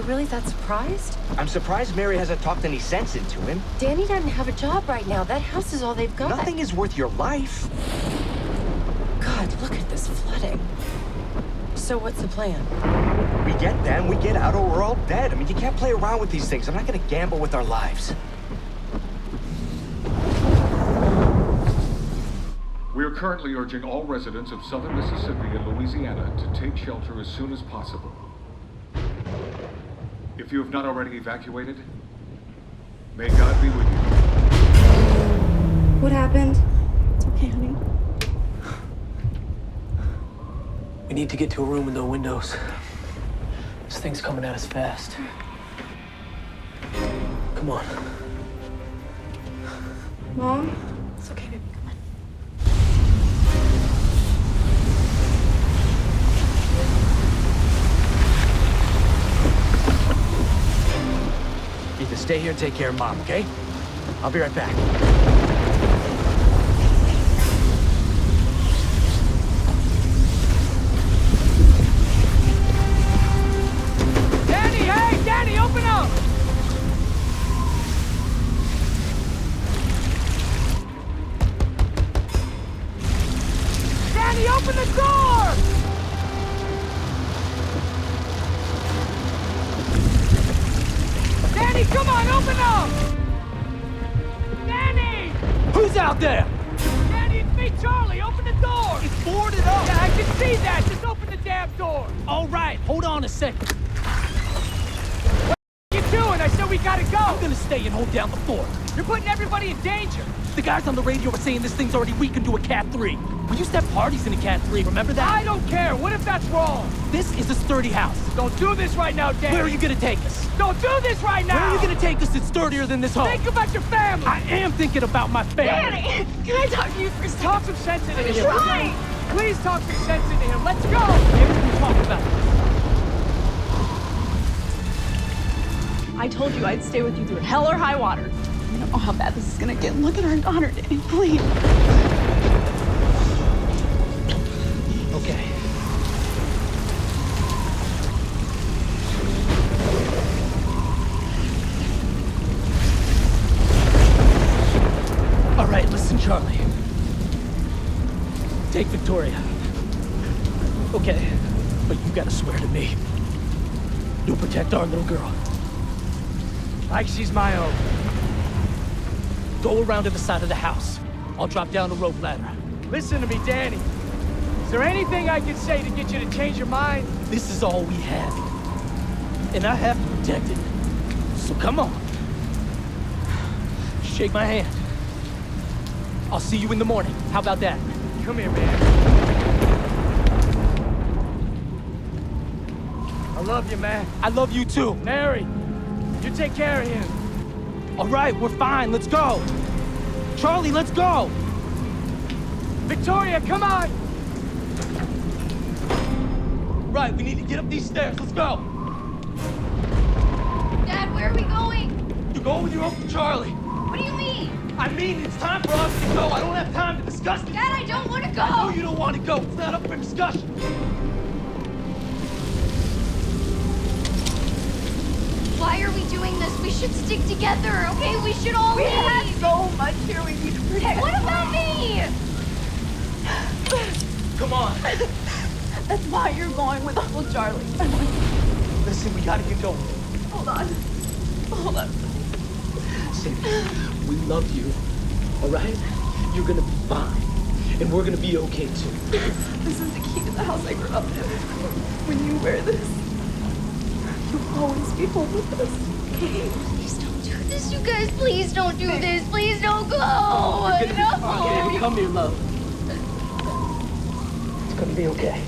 really that surprised? I'm surprised Mary hasn't talked any sense into him. Danny doesn't have a job right now. That house is all they've got. Nothing is worth your life. God, look at this flooding. So what's the plan? We get them, we get out, or we're all dead. I mean, you can't play around with these things. I'm not gonna gamble with our lives. We are currently urging all residents of southern Mississippi and Louisiana to take shelter as soon as possible. If you have not already evacuated, may God be with you. What happened? It's okay, honey. We need to get to a room with no windows. This thing's coming at us fast. Come on. Mom? It's okay, baby. Come on. Either stay here and take care of Mom, okay? I'll be right back. Danny, hey! Danny, open up! Danny, open the door! Danny, come on, open up! Danny! Who's out there? Danny, it's me, Charlie. Open the door! It's boarded up! Yeah, I can see that. Just open the damn door. All right, hold on a second. What are you doing? I said we gotta go. I'm gonna stay and hold down the fort. You're putting everybody in danger. The guys on the radio were saying this thing's already weakened to a Cat 3. We used to have parties in a Cat 3, remember that? I don't care. What if that's wrong? This is a sturdy house. Don't do this right now, Danny. Where are you gonna take us? Don't do this right now! Where are you gonna take us that's sturdier than this home? Think about your family! I am thinking about my family. Danny! Can I talk to you for a second? Talk some sense into him. Try! Please talk some sense into him. Let's go! Maybe we can talk about this. I told you I'd stay with you through hell or high water. I don't know how bad this is gonna get. Look at our daughter, Danny, please. Okay. All right, listen, Charlie. Take Victoria. Okay, but you gotta swear to me. You'll protect our little girl. Like she's my own. Go around to the side of the house. I'll drop down a rope ladder. Listen to me, Danny. Is there anything I can say to get you to change your mind? This is all we have. And I have to protect it. So come on. Shake my hand. I'll see you in the morning. How about that? Come here, man. I love you, man. I love you too. Mary, you take care of him. All right, we're fine. Let's go. Charlie, let's go. Victoria, come on! Right, we need to get up these stairs. Let's go. Dad, where are we going? You go with your Uncle Charlie. What do you mean? I mean, it's time for us to go. I don't have time to discuss this. Dad, I don't want to go. I know you don't want to go. It's not up for discussion. Why are we doing this? We should stick together, okay? We should all We leave. have so much here we need to protect. What about me? Come on. That's why you're going with Uncle Charlie. Listen, we gotta get going. Hold on. Hold on. Sadie, we love you, all right? You're gonna be fine, and we're gonna be okay too. This is the key to the house I grew up in. When you wear this, you'll always be home with us, okay? Please don't do this, you guys. Please don't do this. Please don't go. You're gonna be No. fine. Baby, come here, love. It's gonna be okay.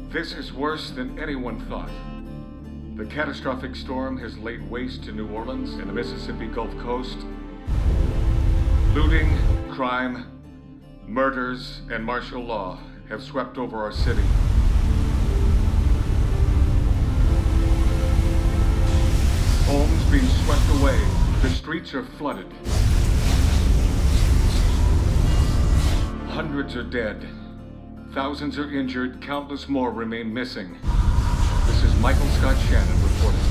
This is worse than anyone thought. The catastrophic storm has laid waste to New Orleans and the Mississippi Gulf Coast. Looting, crime, murders, and martial law have swept over our city. Homes being swept away, The streets are flooded. Hundreds are dead. Thousands are injured. Countless more remain missing. This is Michael Scott Shannon reporting.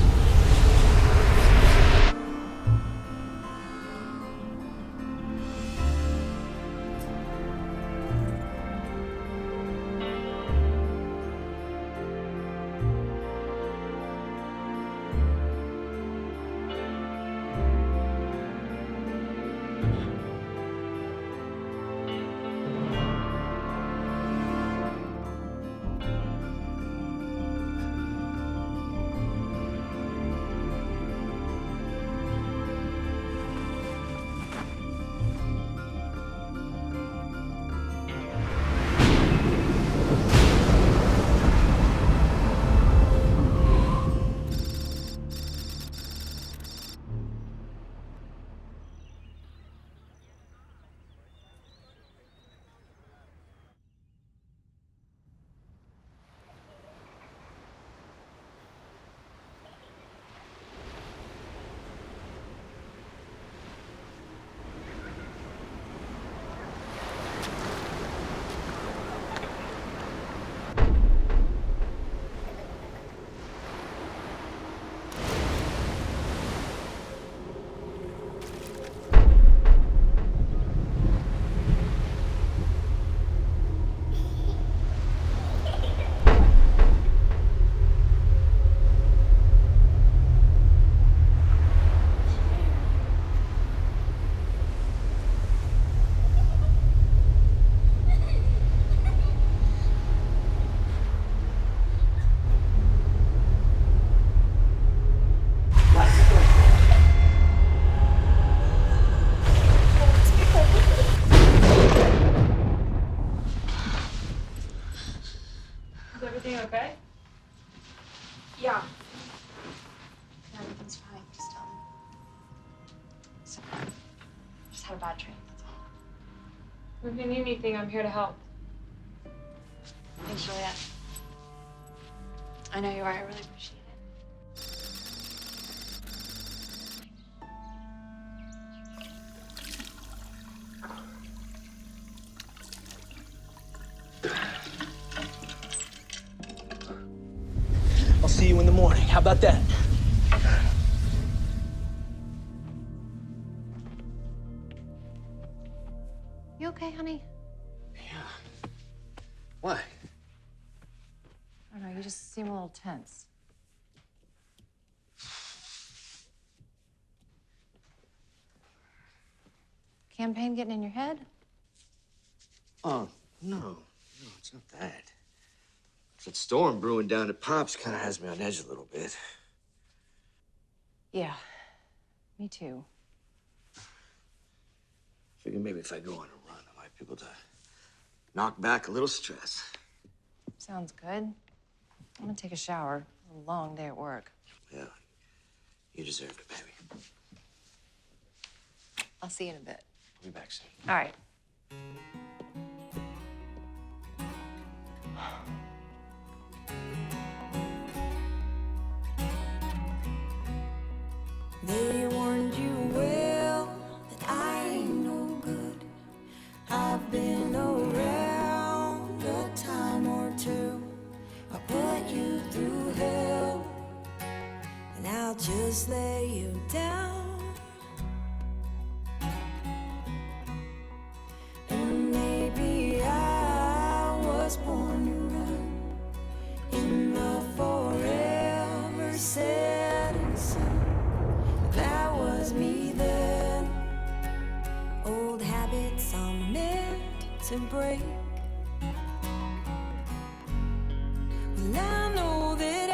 Is everything okay? Yeah. Everything's fine. Just had a bad dream, that's all. If you need anything, I'm here to help. Thanks, Juliet. I know you are. I really appreciate it. I'll see you in the morning. How about that? You okay, honey? Yeah. Why? I don't know, you just seem a little tense. Campaign getting in your head? Oh, no, it's not that. That storm brewing down at Pop's kind of has me on edge a little bit. Yeah, me too. Figure maybe if I go on a run, I might be able to knock back a little stress. Sounds good. I'm gonna take a shower. A long day at work. Yeah, you deserved it, baby. I'll see you in a bit. I'll be back soon. All right. They warned you well that I ain't no good. I've been around a time or two. I put you through hell, and I'll just lay you down. And maybe I was born to run in the forever setting sun. That was me then. Old habits are meant to break. Well, I know that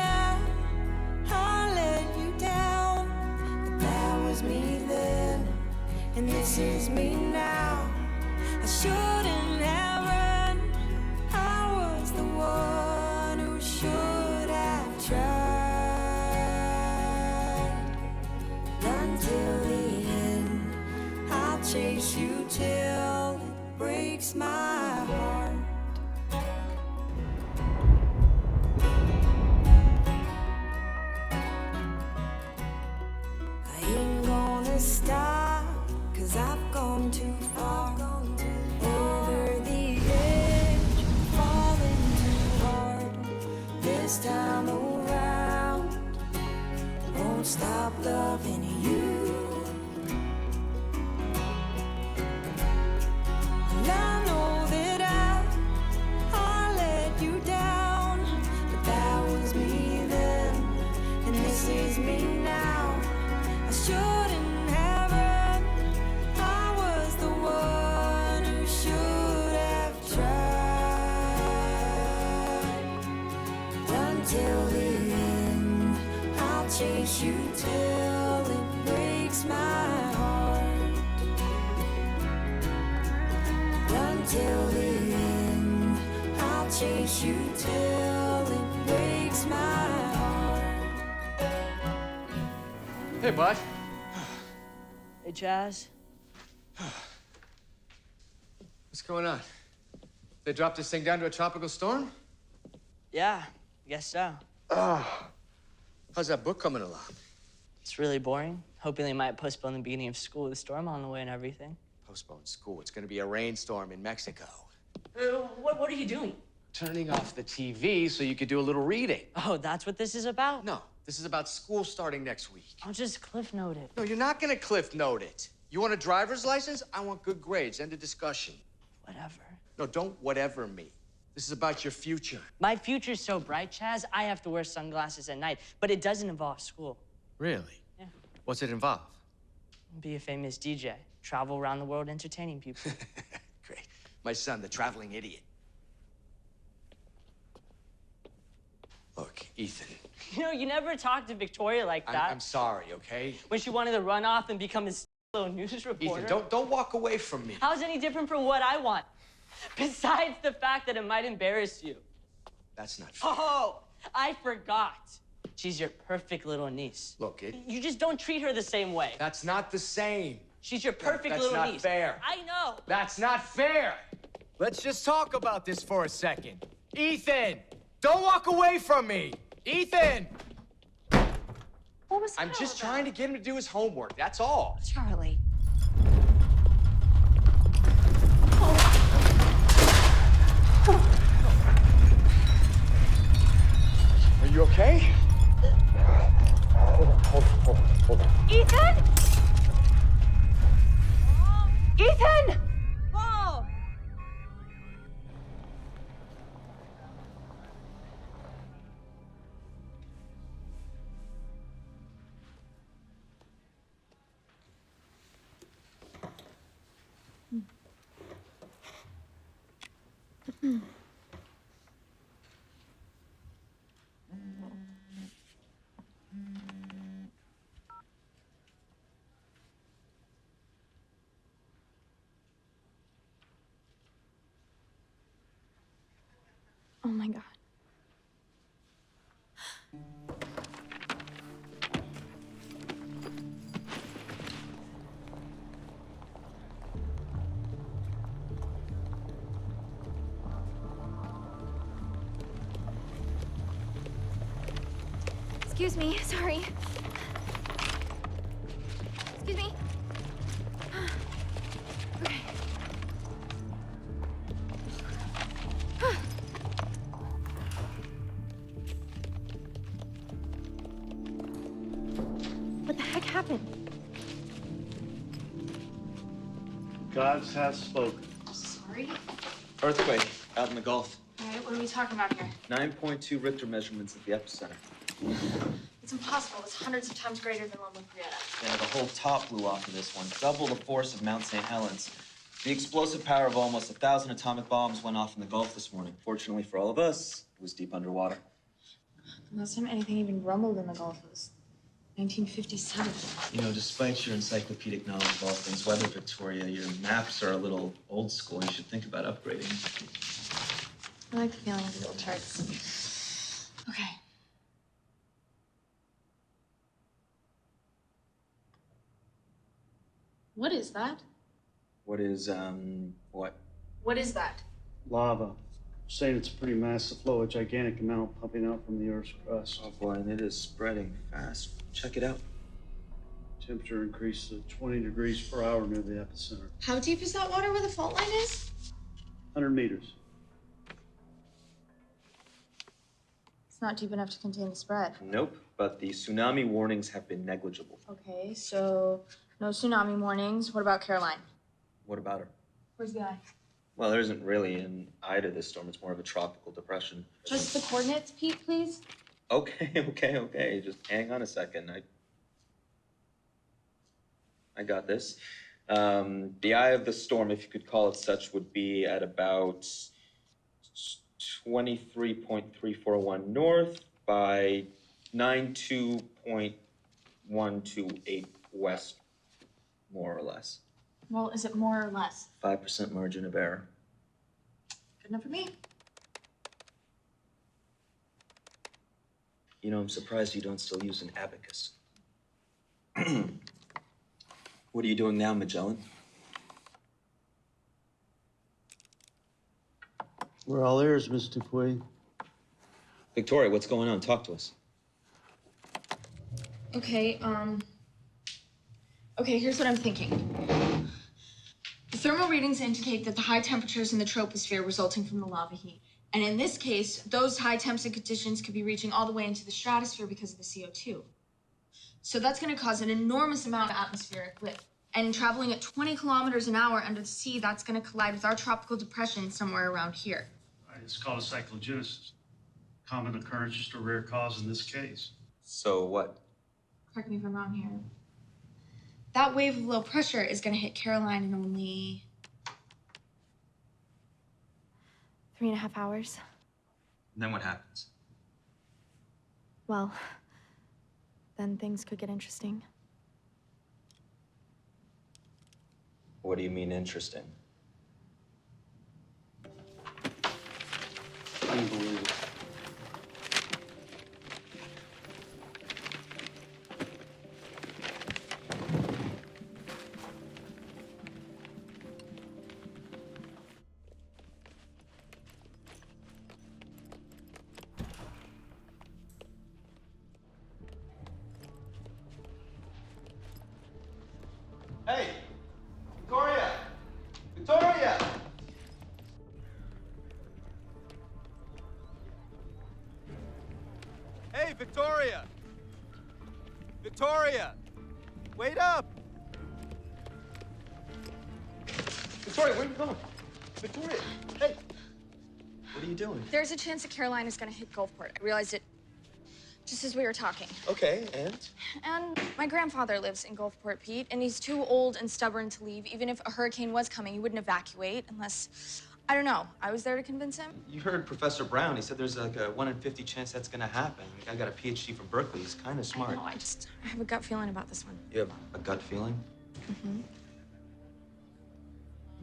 I let you down, but that was me then, and this is me now. I shouldn't have run. I was the one who should have tried. Until the end, I'll chase you till it breaks my heart. I ain't gonna till the end. I'll chase you till it breaks my heart. Run till the end. I'll chase you till it breaks my heart. Hey, bud. Hey, Chaz. What's going on? They dropped this thing down to a tropical storm? Yeah, I guess so. How's that book coming along? It's really boring. Hoping they might postpone the beginning of school with the storm on the way and everything. Postpone school. It's gonna be a rainstorm in Mexico. What are you doing? Turning off the TV so you could do a little reading. Oh, that's what this is about? No, this is about school starting next week. I'll just cliff note it. No, you're not gonna cliff note it. You want a driver's license? I want good grades. End of discussion. Whatever. No, don't whatever me. This is about your future. My future's so bright, Chaz, I have to wear sunglasses at night, but it doesn't involve school. Really? Yeah. What's it involve? Be a famous DJ. Travel around the world entertaining people. Great. My son, the traveling idiot. Look, Ethan. You know, you never talked to Victoria like that. I'm sorry, okay? When she wanted to run off and become this little news reporter. Ethan, don't walk away from me. How's any different from what I want? Besides the fact that it might embarrass you. That's not fair. Oh, I forgot. She's your perfect little niece. Look, You just don't treat her the same way. that's not the same. She's your perfect That's little not niece. fair. I know. That's not fair. Let's just talk about this for a second. Ethan, don't walk away from me. Ethan! What was that I'm just all trying to get him to do his homework. That's all. about? Charlie. Are you okay? Hold on. Ethan! Ethan! Whoa! Oh my God. Excuse me, sorry. Excuse me. Okay. What the heck happened? Gods have spoken. Sorry? Earthquake out in the Gulf. All right, what are we talking about here? 9.2 Richter measurements at the epicenter. It's impossible. It's hundreds of times greater than Loma Prieta. Yeah, the whole top blew off of this one. Double the force of Mount St. Helens. The explosive power of almost 1,000 atomic bombs went off in the Gulf this morning. Fortunately for all of us, it was deep underwater. The last time anything even rumbled in the Gulf was 1957. You know, despite your encyclopedic knowledge of all things weather, Victoria, your maps are a little old school. You should think about upgrading. I like the feeling of the old charts. Okay. What is that? What is, what? What is that? Lava. Saying it's a pretty massive flow, a gigantic amount pumping out from the Earth's crust. Oh boy, and it is spreading fast. Check it out. Temperature increased to 20 degrees per hour near the epicenter. How deep is that water where the fault line is? 100 meters. It's not deep enough to contain the spread. Nope, but the tsunami warnings have been negligible. Okay, so no tsunami warnings. What about Caroline? What about her? Where's the eye? Well, there isn't really an eye to this storm. It's more of a tropical depression. Just the coordinates, Pete, please. Okay, okay. Just hang on a second. I got this. The eye of the storm, if you could call it such, would be at about 23.341 north by 92.128 west, more or less. Well, is it more or less? 5% margin of error. Good enough for me. You know, I'm surprised you don't still use an abacus. What are you doing now, Magellan? We're all ears, Miss Dupuy. Victoria, what's going on? Talk to us. Okay, okay, here's what I'm thinking. The thermal readings indicate that the high temperatures in the troposphere resulting from the lava heat. And in this case, those high temps and conditions could be reaching all the way into the stratosphere because of the CO2. So that's going to cause an enormous amount of atmospheric lift. And traveling at 20 kilometers an hour under the sea, that's going to collide with our tropical depression somewhere around here. Right, it's called a cyclogenesis. Common occurrence, just a rare cause in this case. So what? Correct me if I'm wrong here. That wave of low pressure is going to hit Caroline in only 3.5 hours. And then what happens? Well, then things could get interesting. What do you mean interesting? Unbelievable. Hey! Victoria! Victoria! Hey, Victoria! Victoria! Wait up! Victoria, where are you going? Victoria! Hey! What are you doing? There's a chance that Caroline is going to hit Gulfport. I realized it just as we were talking. Okay, and? And my grandfather lives in Gulfport, Pete, and he's too old and stubborn to leave. Even if a hurricane was coming, he wouldn't evacuate unless, I don't know, I was there to convince him. You heard Professor Brown. He said there's like a 1 in 50 chance that's gonna happen. The guy got a PhD from Berkeley. He's kind of smart. I have a gut feeling about this one. You have a gut feeling? Mm-hmm.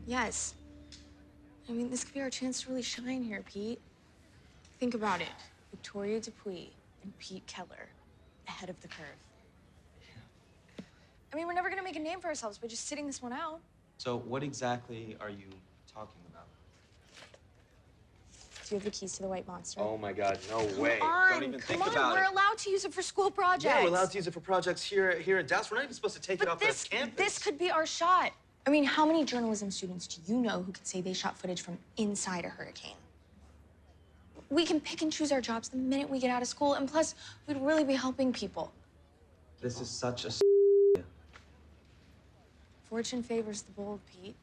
Yes. I mean, this could be our chance to really shine here, Pete. Think about it. Victoria Dupuy and Pete Keller, ahead of the curve. I mean, we're never gonna make a name for ourselves by just sitting this one out. So what exactly are you talking about? Do you have the keys to the White Monster? Oh my God, no way. Come on, Don't even think come on. about We're it. allowed to use it for school projects. Yeah, we're allowed to use it for projects here in Dallas. We're not even supposed to take it off the campus. This could be our shot. I mean, how many journalism students do you know who could say they shot footage from inside a hurricane? We can pick and choose our jobs the minute we get out of school, and plus, we'd really be helping people. This is such a Fortune favors the bold, Pete.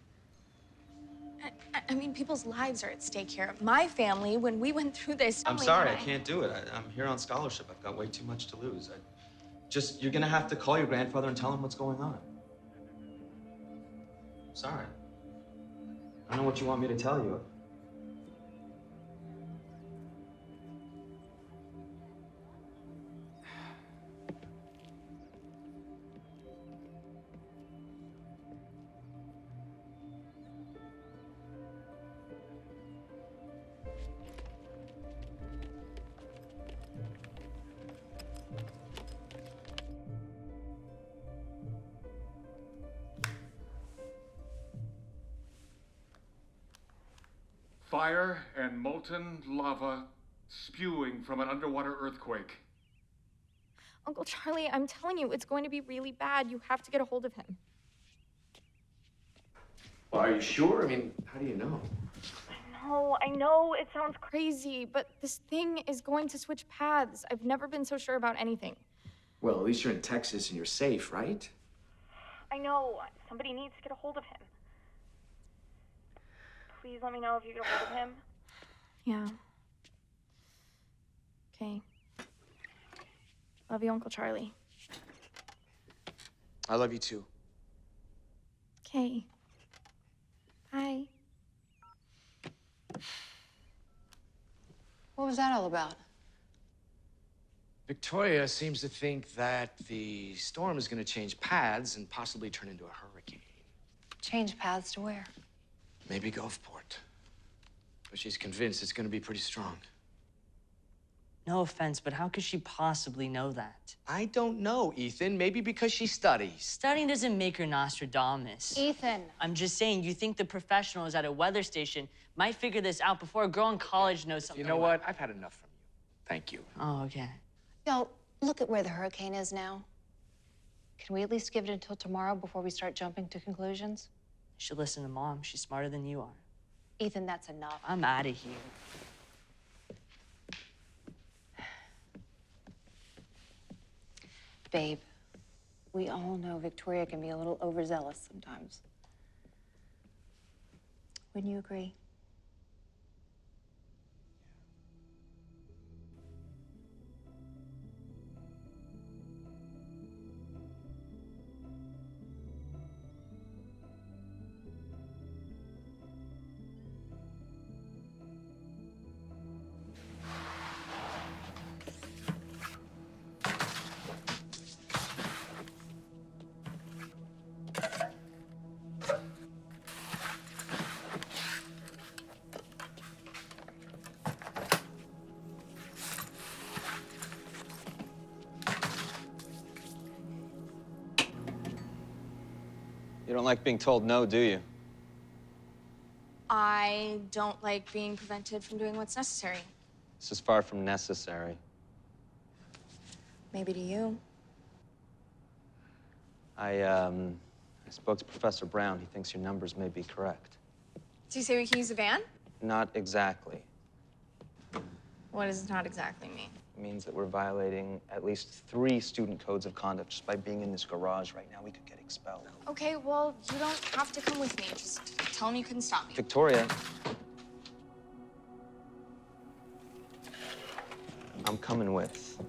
I mean, people's lives are at stake here. My family, when we went through this... I'm sorry, I can't do it. I'm here on scholarship. I've got way too much to lose. You're gonna have to call your grandfather and tell him what's going on. Sorry. I don't know what you want me to tell you. Fire and molten lava spewing from an underwater earthquake. Uncle Charlie, I'm telling you, it's going to be really bad. You have to get a hold of him. Well, are you sure? I mean, how do you know? I know, it sounds crazy, but this thing is going to switch paths. I've never been so sure about anything. Well, at least you're in Texas and you're safe, right? I know. Somebody needs to get a hold of him. Please let me know if you get a hold of him. Yeah. Okay. Love you, Uncle Charlie. I love you too. Okay. Bye. What was that all about? Victoria seems to think that the storm is going to change paths and possibly turn into a hurricane. Change paths to where? Maybe Gulfport. But she's convinced it's going to be pretty strong. No offense, but how could she possibly know that? I don't know, Ethan. Maybe because she studies. Studying doesn't make her Nostradamus. Ethan. I'm just saying, you think the professionals at a weather station might figure this out before a girl in college knows something. You know what? I've had enough from you. Thank you. Oh, okay. Yo, look at where the hurricane is now. Can we at least give it until tomorrow before we start jumping to conclusions? You should listen to Mom. She's smarter than you are. Ethan, that's enough. I'm out of here. Babe, we all know Victoria can be a little overzealous sometimes. Wouldn't you agree? You don't like being told no, do you? I don't like being prevented from doing what's necessary. This is far from necessary. Maybe to you. I spoke to Professor Brown. He thinks your numbers may be correct. Do you say we can use a van? Not exactly. What does not exactly mean? It means that we're violating at least 3 student codes of conduct just by being in this garage right now. We could get expelled. Okay, well, you don't have to come with me. Just tell him you couldn't stop me. Victoria. I'm coming with.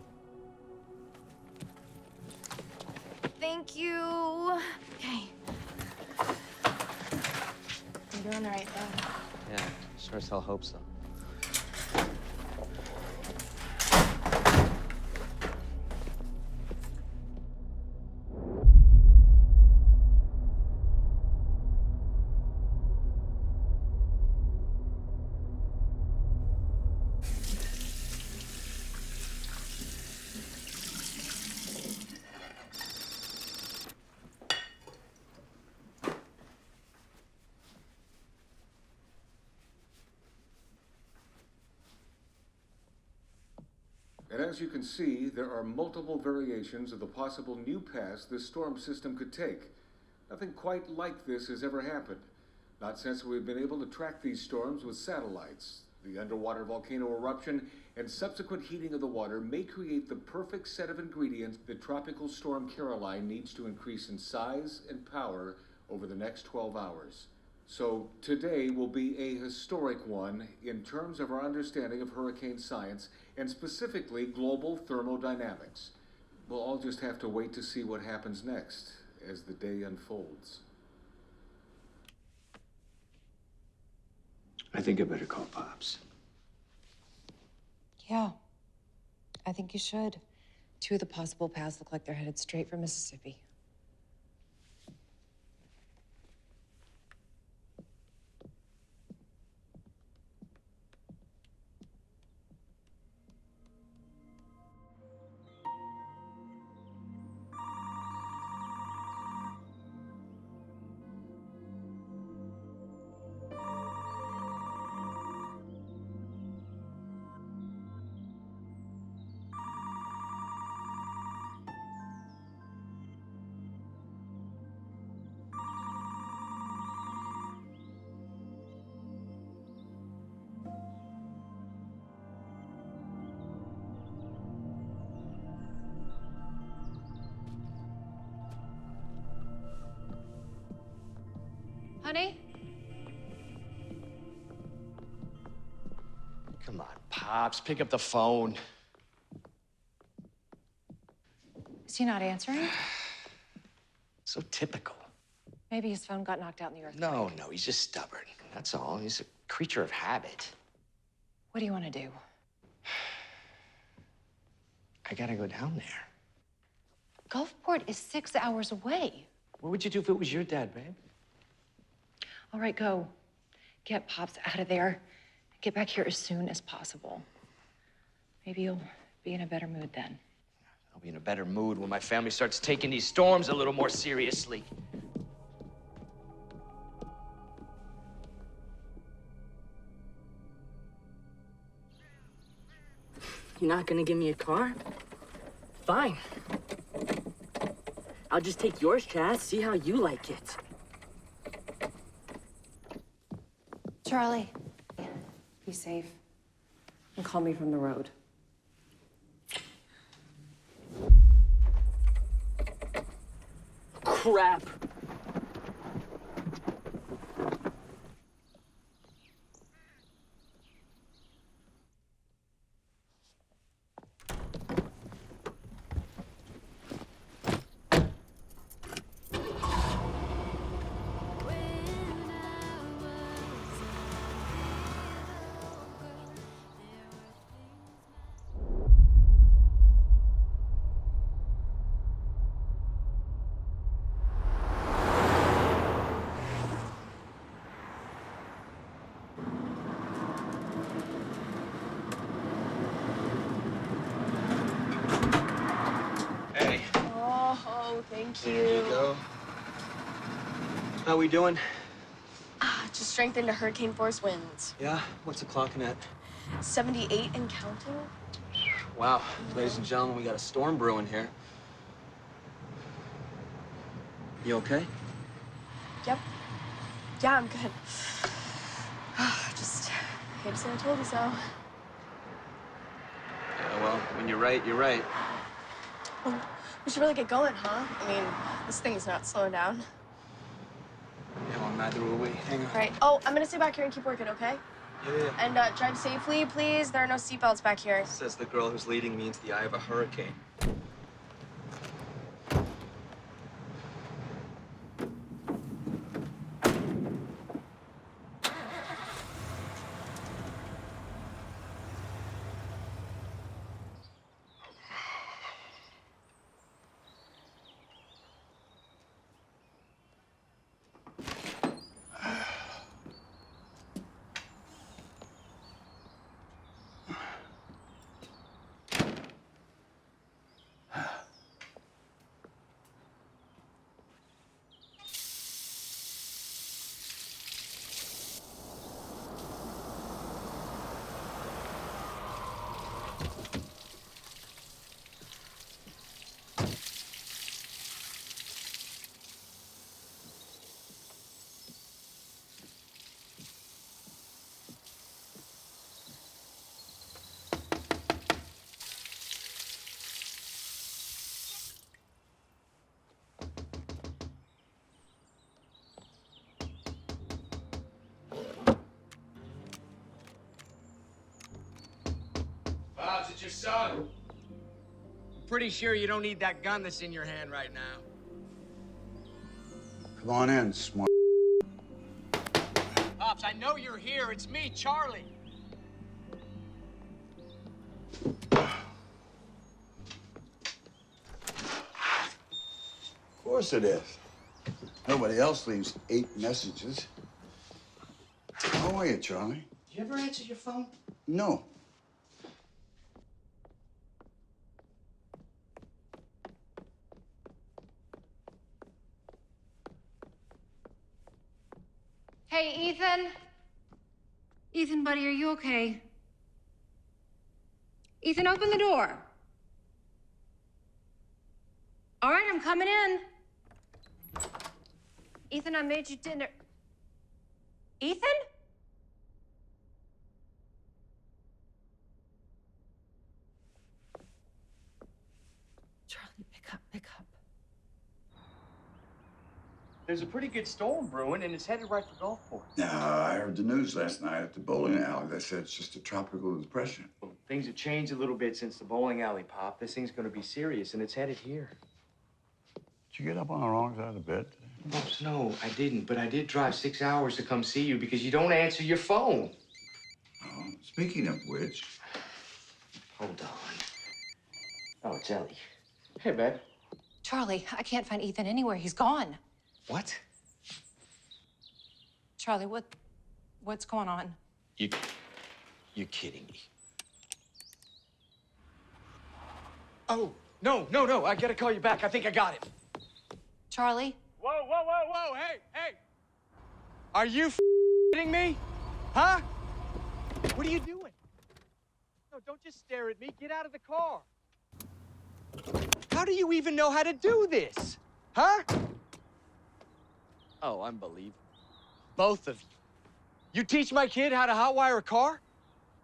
Thank you. Okay. You're doing the right thing. Yeah, sure as hell hope so. And as you can see, there are multiple variations of the possible new paths this storm system could take. Nothing quite like this has ever happened. Not since we've been able to track these storms with satellites. The underwater volcano eruption and subsequent heating of the water may create the perfect set of ingredients that Tropical Storm Caroline needs to increase in size and power over the next 12 hours. So today will be a historic one in terms of our understanding of hurricane science and specifically global thermodynamics. We'll all just have to wait to see what happens next as the day unfolds. I think I better call Pops. Yeah, I think you should. 2 of the possible paths look like they're headed straight for Mississippi. Honey? Come on, Pops, pick up the phone. Is he not answering? So typical. Maybe his phone got knocked out in the earthquake. No, he's just stubborn. That's all. He's a creature of habit. What do you want to do? I gotta go down there. Gulfport is 6 hours away. What would you do if it was your dad, babe? All right, go. Get Pops out of there. Get back here as soon as possible. Maybe you'll be in a better mood then. I'll be in a better mood when my family starts taking these storms a little more seriously. You're not gonna give me a car? Fine. I'll just take yours, Chaz. See how you like it. Charlie, be safe. And call me from the road. Crap. Hey. Oh, thank you. There you go. How we doing? Just strengthened to hurricane force winds. Yeah? What's the clocking at? 78 and counting. Wow. Ladies and gentlemen, we got a storm brewing here. You okay? Yep. Yeah, I'm good. Just hate to say I told you so. Yeah, well, when you're right, you're right. Well, we should really get going, huh? I mean, this thing's not slowing down. Yeah, well, neither will we. Hang on. All right. Oh, I'm gonna stay back here and keep working, okay? Yeah. And drive safely, please. There are no seatbelts back here. Says the girl who's leading me into the eye of a hurricane. Pops, it's your son. I'm pretty sure you don't need that gun that's in your hand right now. Come on in, smart. Pops, I know you're here. It's me, Charlie. Of course it is. Nobody else leaves 8 messages. How are you, Charlie? Do you ever answer your phone? No. Hey, Ethan. Ethan, buddy, are you okay? Ethan, open the door. All right, I'm coming in. Ethan, I made you dinner. Ethan? Charlie, pick up, pick up. There's a pretty good storm brewing, and it's headed right for Gulfport. No, I heard the news last night at the bowling alley. They said it's just a tropical depression. Well, things have changed a little bit since the bowling alley, Pop. This thing's gonna be serious, and it's headed here. Did you get up on the wrong side of the bed? Pops, no, I didn't. But I did drive 6 hours to come see you because you don't answer your phone. Oh, speaking of which... Hold on. Oh, Jelly. Hey, babe. Charlie, I can't find Ethan anywhere. He's gone. What? Charlie, what's going on? You're kidding me. Oh, no. I gotta call you back. I think I got it. Charlie? Whoa. Hey. Are you kidding me? Huh? What are you doing? No, don't just stare at me. Get out of the car. How do you even know how to do this? Huh? Oh, unbelievable. Both of you. You teach my kid how to hotwire a car?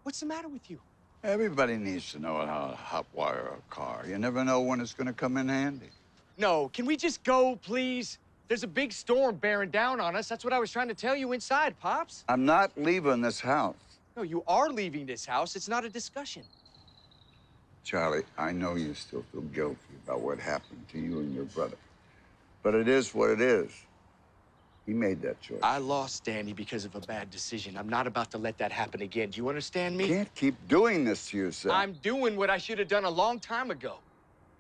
What's the matter with you? Everybody needs to know how to hotwire a car. You never know when it's gonna come in handy. No, can we just go, please? There's a big storm bearing down on us. That's what I was trying to tell you inside, Pops. I'm not leaving this house. No, you are leaving this house. It's not a discussion. Charlie, I know you still feel guilty about what happened to you and your brother. But it is what it is. He made that choice. I lost Danny because of a bad decision. I'm not about to let that happen again. Do you understand me? You can't keep doing this to yourself. I'm doing what I should have done a long time ago.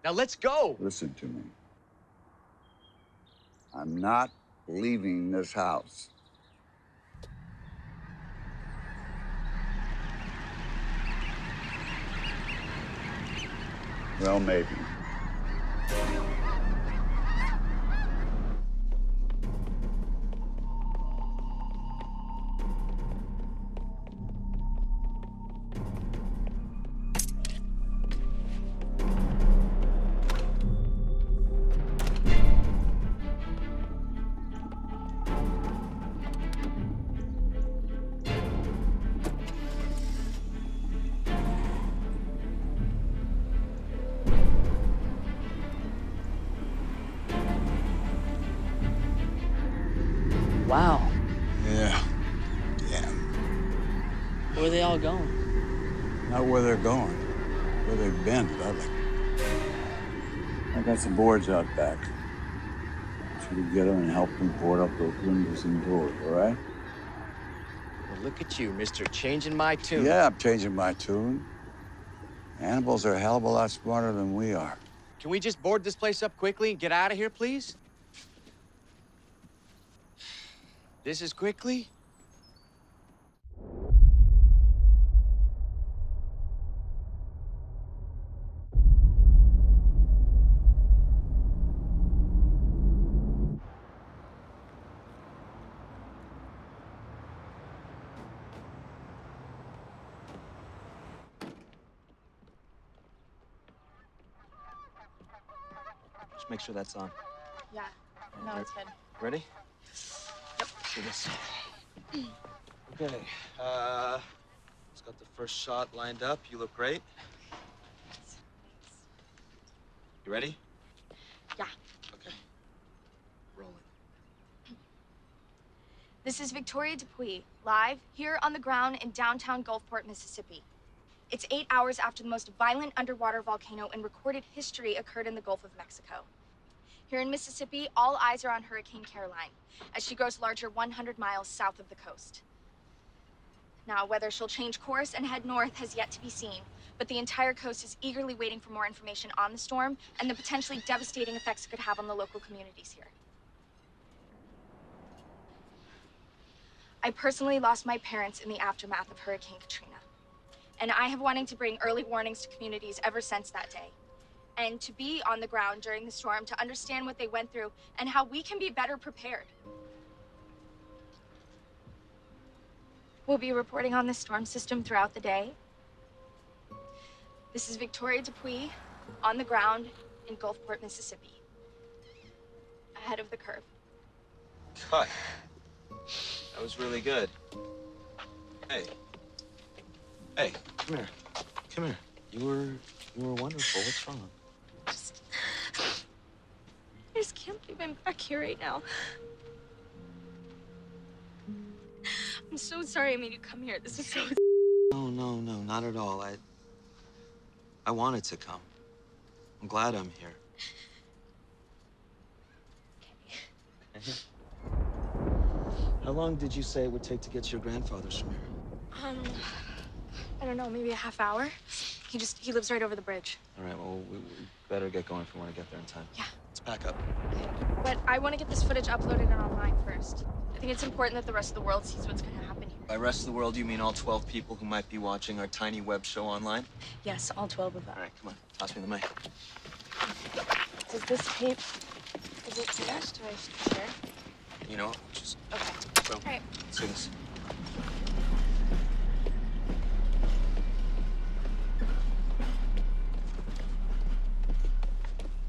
Now let's go. Listen to me. I'm not leaving this house. Well, maybe. Wow. Yeah. Where are they all going? Not where they're going. Where they've been, Dudley. I got some boards out back. I want you to get them and help them board up those windows and doors, all right? Well, look at you, mister, changing my tune. Yeah, I'm changing my tune. Animals are a hell of a lot smarter than we are. Can we just board this place up quickly and get out of here, please? This is quickly? Just make sure that's on. Yeah. No, it's good. Ready? Yep. See this. Okay. Let's got the first shot lined up. You look great. You ready? Yeah. Okay. Rolling. This is Victoria Dupuy, live here on the ground in downtown Gulfport, Mississippi. It's 8 hours after the most violent underwater volcano in recorded history occurred in the Gulf of Mexico. Here in Mississippi, all eyes are on Hurricane Caroline as she grows larger 100 miles south of the coast. Now, whether she'll change course and head north has yet to be seen, but the entire coast is eagerly waiting for more information on the storm and the potentially devastating effects it could have on the local communities here. I personally lost my parents in the aftermath of Hurricane Katrina, and I have wanted to bring early warnings to communities ever since that day. And to be on the ground during the storm to understand what they went through and how we can be better prepared. We'll be reporting on this storm system throughout the day. This is Victoria Dupuy on the ground in Gulfport, Mississippi. Ahead of the curve. Cut. That was really good. Hey. Hey, come here. Come here. You were wonderful. What's wrong? I just can't believe I'm back here right now. I'm so sorry I made you come here. This is so... No, not at all. I wanted to come. I'm glad I'm here. Okay. How long did you say it would take to get to your grandfather's from here? I don't know, maybe a half hour. He lives right over the bridge. All right, well, we better get going if we want to get there in time. Yeah. Let's pack up. But I want to get this footage uploaded and online first. I think it's important that the rest of the world sees what's going to happen here. By rest of the world, you mean all 12 people who might be watching our tiny web show online? Yes, all 12 of them. All right, come on. Toss me the mic. Does this tape, is it finished? Do I share? You know, just Okay. so. All right. Let's do this.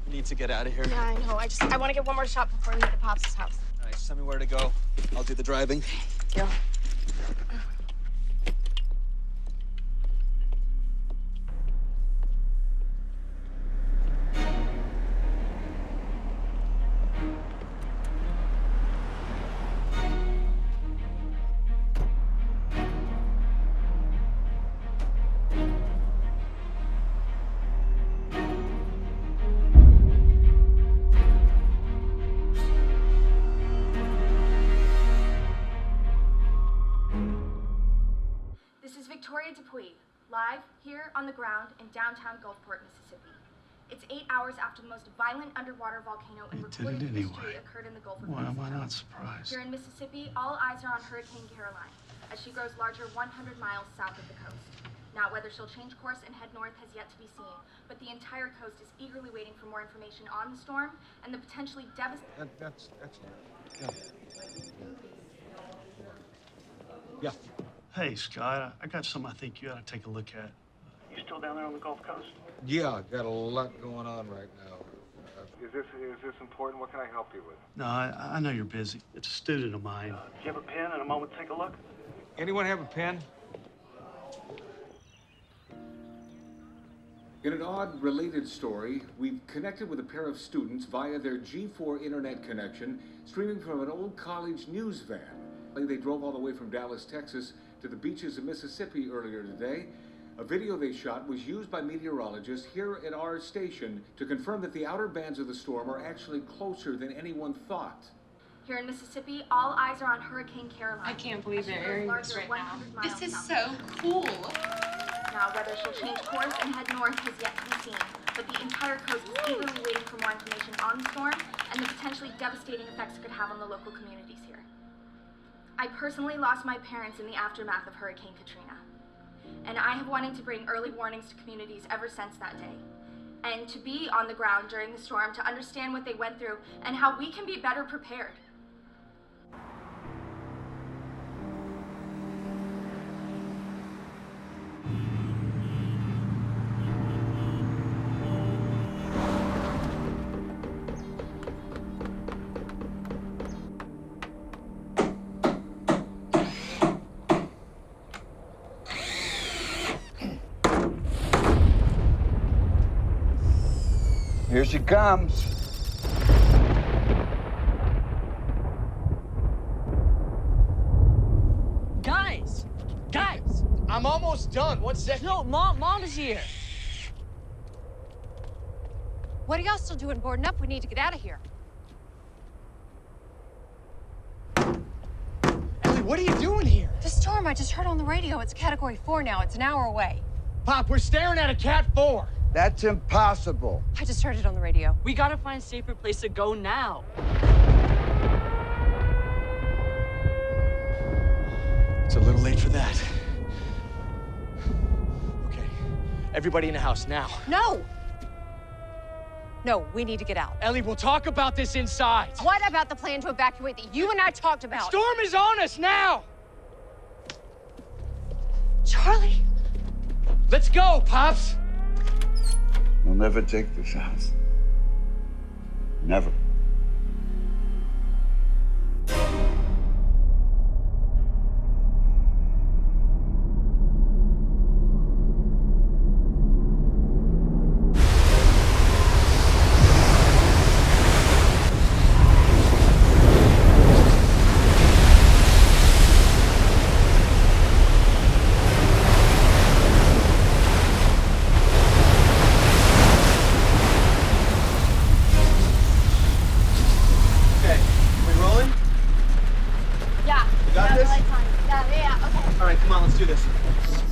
We need to get out of here. Yeah, I know. I want to get one more shot before we head to Pops' house. All right, just tell me where to go. I'll do the driving. Yeah. Victoria Dupuy, live here on the ground in downtown Gulfport, Mississippi. It's 8 hours after the most violent underwater volcano in recorded history occurred in the Gulf of Mexico. Why not surprised? Here in Mississippi, all eyes are on Hurricane Caroline as she grows larger 100 miles south of the coast. Now, whether she'll change course and head north has yet to be seen, but the entire coast is eagerly waiting for more information on the storm and the potentially devastating... That's Yeah. Hey, Scott, I got something I think you ought to take a look at. You still down there on the Gulf Coast? Yeah, got a lot going on right now. Is this important? What can I help you with? No, I know you're busy. It's a student of mine. Do you have a pen and a moment to take a look? Anyone have a pen? In an odd related story, we've connected with a pair of students via their G4 internet connection, streaming from an old college news van. They drove all the way from Dallas, Texas, to the beaches of Mississippi earlier today. A video they shot was used by meteorologists here at our station to confirm that the outer bands of the storm are actually closer than anyone thought. Here in Mississippi, all eyes are on Hurricane Caroline. I can't believe they're airing this right now. This is so cool. Now, whether she'll change course and head north has yet to be seen, but the entire coast is eagerly waiting for more information on the storm and the potentially devastating effects it could have on the local communities here. I personally lost my parents in the aftermath of Hurricane Katrina, and I have wanted to bring early warnings to communities ever since that day, and to be on the ground during the storm to understand what they went through and how we can be better prepared. Here she comes. Guys, I'm almost done. 1 second. No, Mom is here. What are y'all still doing boarding up? We need to get out of here. Ellie, what are you doing here? The storm I just heard on the radio. It's Category 4 now. It's an hour away. Pop, we're staring at a Cat 4. That's impossible. I just heard it on the radio. We gotta find a safer place to go now. It's a little late for that. Okay, everybody in the house now. No! No, we need to get out. Ellie, we'll talk about this inside. What about the plan to evacuate that you and I talked about? Storm is on us now! Charlie! Let's go, Pops! We'll never take this house. Never.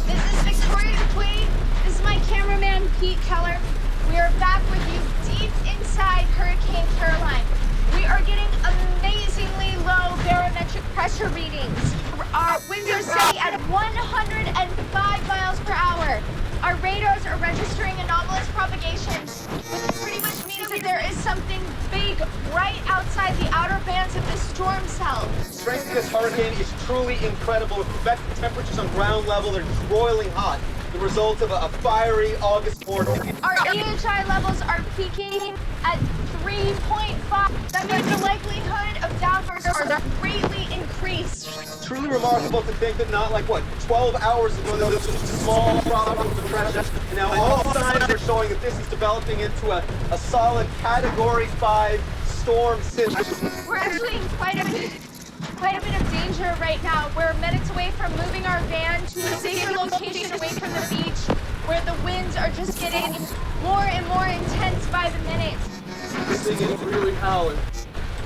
This is Victoria Dupuy. This is my cameraman, Pete Keller. We are back with you deep inside Hurricane Caroline. We are getting amazingly low barometric pressure readings. Our winds are steady at 105 miles per hour. Our radars are registering anomalous propagation, which pretty much means that there is something big right outside the outer bands of this storm cell. The strength of this hurricane is truly incredible. With convective temperatures on ground level, they're just roiling hot. The result of a fiery August morning. Our EHI levels are peaking at 3.5. That means the likelihood of downbursts are greatly increased. Truly remarkable to think that not like, 12 hours ago, there was just a small tropical depression. And now all signs are showing that this is developing into a solid Category 5 storm system. We're actually in quite a bit of danger right now. We're minutes away from moving our van to a safer location away from the beach, where the winds are just getting more and more intense by the minute. This thing is really howling.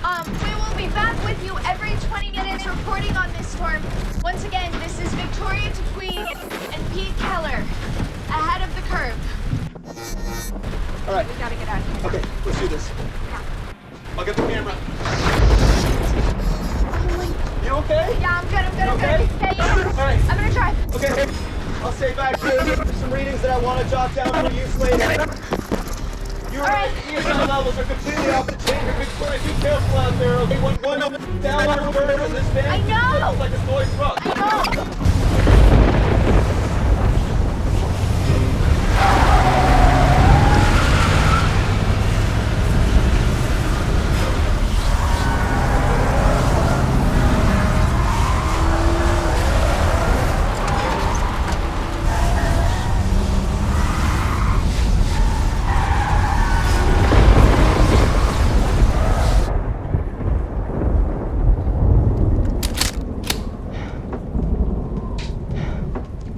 We will be back with you every 20 minutes reporting on this storm. Once again, this is Victoria Dupuy and Pete Keller, ahead of the curve. All right. We gotta get out of here. Okay, let's do this. Yeah. I'll get the camera. You okay? Yeah, I'm good. I'm Okay? good. Yeah, yeah. All right. I'm gonna drive. Okay, I'll stay back here. There's some readings that I want to jot down for use later. Your ESI levels are completely off the chain. You're be careful out there. Okay, one down bird in this van. I know. It's like a toy truck. I know.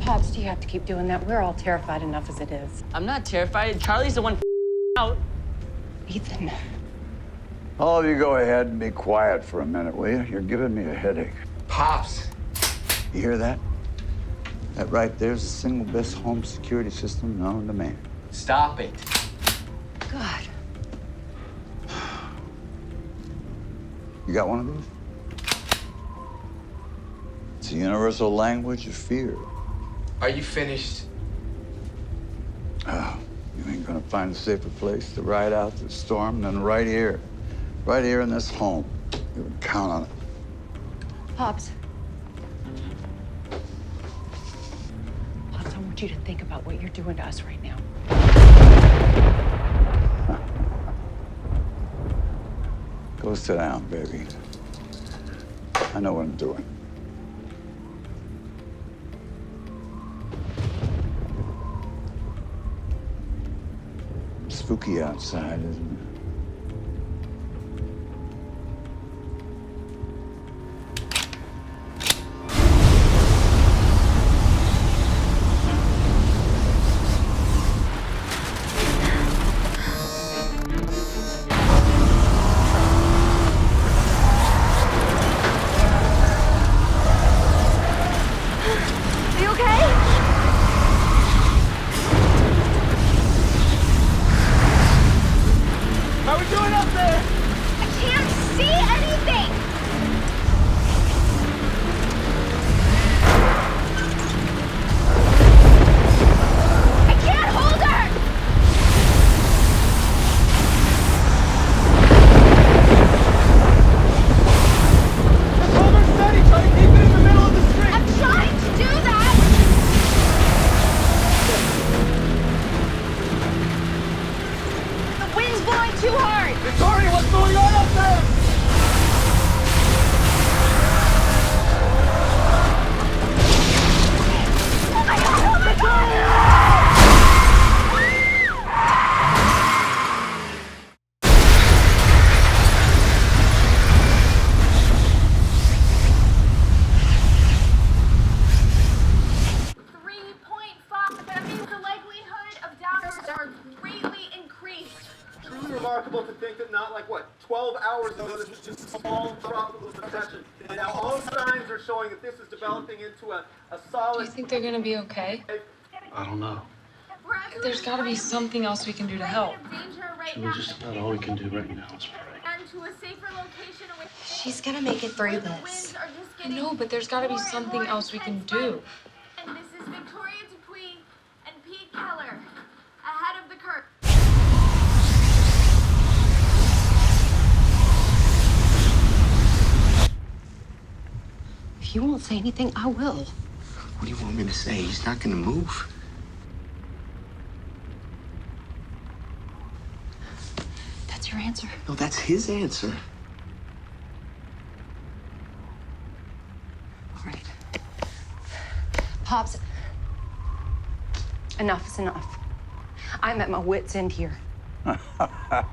Pops, do you have to keep doing that? We're all terrified enough as it is. I'm not terrified. Charlie's the one out. Ethan. All of you go ahead and be quiet for a minute, will you? You're giving me a headache. Pops. You hear that? That right there's the single best home security system known to man. Stop it. God. You got one of these? It's a universal language of fear. Are you finished? Oh, you ain't gonna find a safer place to ride out the storm than right here in this home. You can count on it. Pops. Pops, I want you to think about what you're doing to us right now. Go sit down, baby. I know what I'm doing. Spooky outside, isn't it? Are you okay? How we doing up there? I can't see anything. I can't hold her. Just hold her steady. Try to keep it in the middle of the street. I'm trying to do that. The wind's blowing too hard. Victoria, what's going on up there? Oh my god! Oh my god! 3.5. That means the likelihood of downbursts are greatly increased. Truly remarkable to think that not 12 hours ago, this was just a small tropical depression. And now all signs are showing that this is developing into a solid... Do you think they're gonna be okay? I don't know. There's gotta be something else we can do to help. Julie, just about all we can do right now is pray. And to a safer location away. She's gonna make it through this. No, but there's gotta be something else we can do. And this is Victoria Dupuy and Pete Keller, ahead of the curve. If you won't say anything, I will. What do you want me to say? He's not gonna move. That's your answer. No, that's his answer. All right. Pops, enough is enough. I'm at my wit's end here. I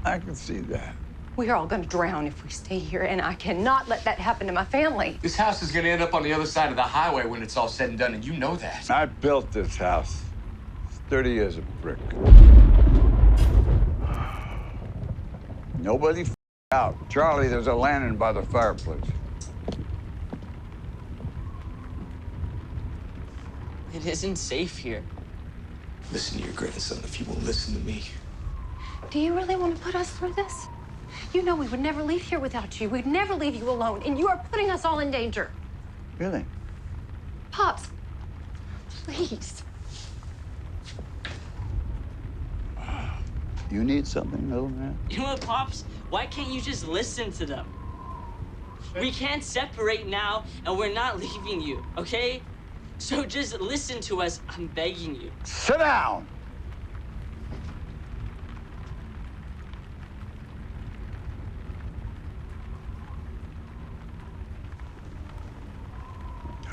can see that. We are all gonna drown if we stay here, and I cannot let that happen to my family. This house is gonna end up on the other side of the highway when it's all said and done, and you know that. I built this house. It's 30 years of brick. Nobody out. Charlie, there's a lantern by the fireplace. It isn't safe here. Listen to your grandson if you won't listen to me. Do you really want to put us through this? You know we would never leave here without you. We'd never leave you alone, and you are putting us all in danger. Really? Pops, please. You need something, little man? You know what, Pops? Why can't you just listen to them? We can't separate now, and we're not leaving you, okay? So just listen to us. I'm begging you. Sit down!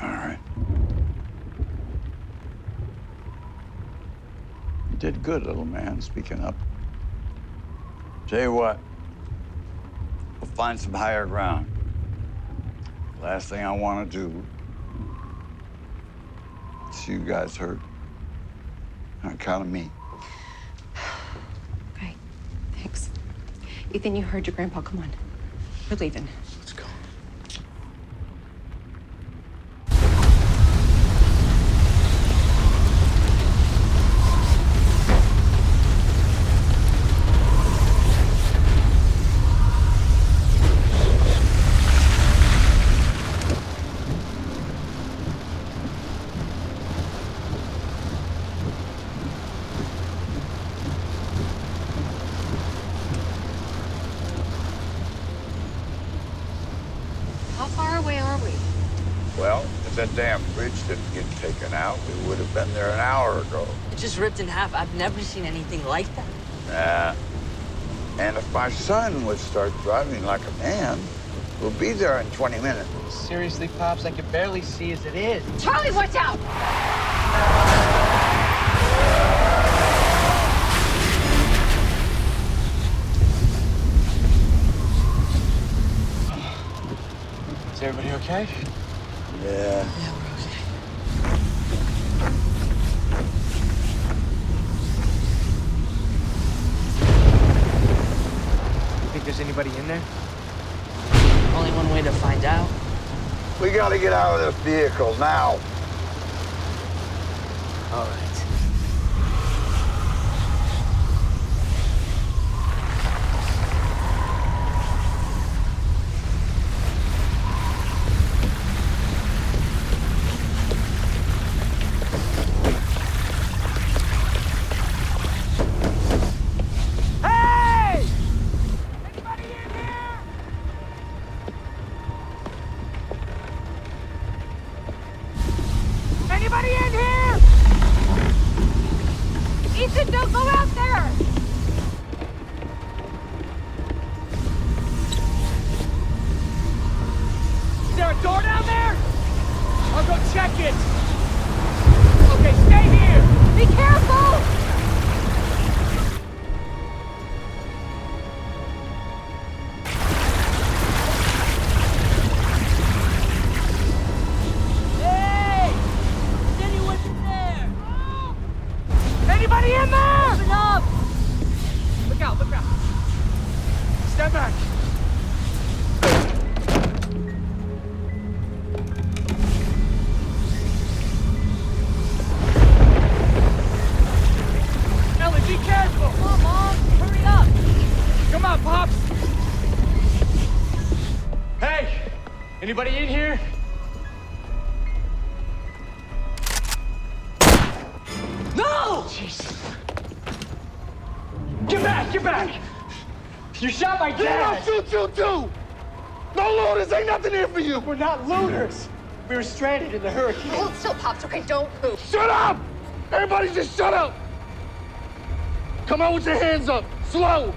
All right. You did good, little man, speaking up. Tell you what, we'll find some higher ground. Last thing I want to do is see you guys hurt. On account of me. Okay, thanks. Ethan, you heard your grandpa. Come on. We're leaving. Let's go. How far away are we? Well, if that damn bridge didn't get taken out, we would have been there an hour ago. It just ripped in half. I've never seen anything like that. And if my son would start driving like a man, we'll be there in 20 minutes. Seriously, Pops, I can barely see as it is. Charlie, watch out! Is everybody okay? Yeah. Yeah, we're okay. You think there's anybody in there? Only one way to find out. We gotta get out of this vehicle now. All right. Anybody in here? Ethan, don't go out there! Is there a door down there? I'll go check it. Okay, stay here. Be careful! Anybody in there? Open up! Anybody in here? No! Jesus. Get back! Get back! You shot my dad! I'll shoot you too! No looters! Ain't nothing here for you! We're not looters! We were stranded in the hurricane. Hold still, Pops, okay? Don't move. Shut up! Everybody just shut up! Come on with your hands up! Slow!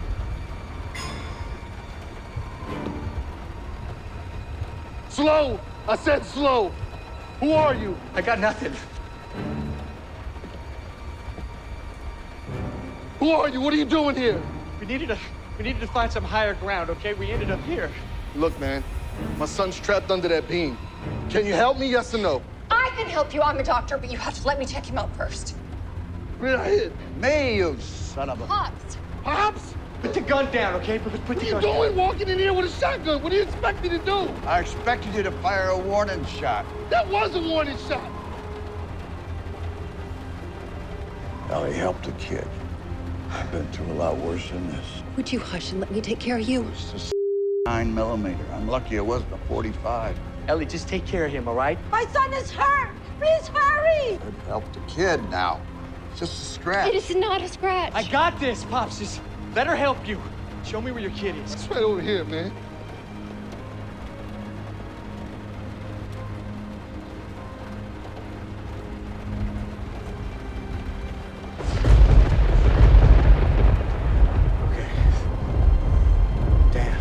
Slow! I said slow! Who are you? I got nothing. Who are you? What are you doing here? We needed to find some higher ground, okay? We ended up here. Look, man, my son's trapped under that beam. Can you help me, yes or no? I can help you. I'm a doctor, but you have to let me check him out first. Right. Me, you son of a... Pops! Pops? Put the gun down, okay? Put the gun down. What are you doing walking in here with a shotgun? What do you expect me to do? I expected you to fire a warning shot. That was a warning shot. Ellie, help the kid. I've been through a lot worse than this. Would you hush and let me take care of you? It's a 9mm. I'm lucky it wasn't a 45. Ellie, just take care of him, all right? My son is hurt! Please hurry! Help the kid now. It's just a scratch. It is not a scratch. I got this, Pops. Just let her help you. Show me where your kid is. It's right over here, man. Okay. Damn.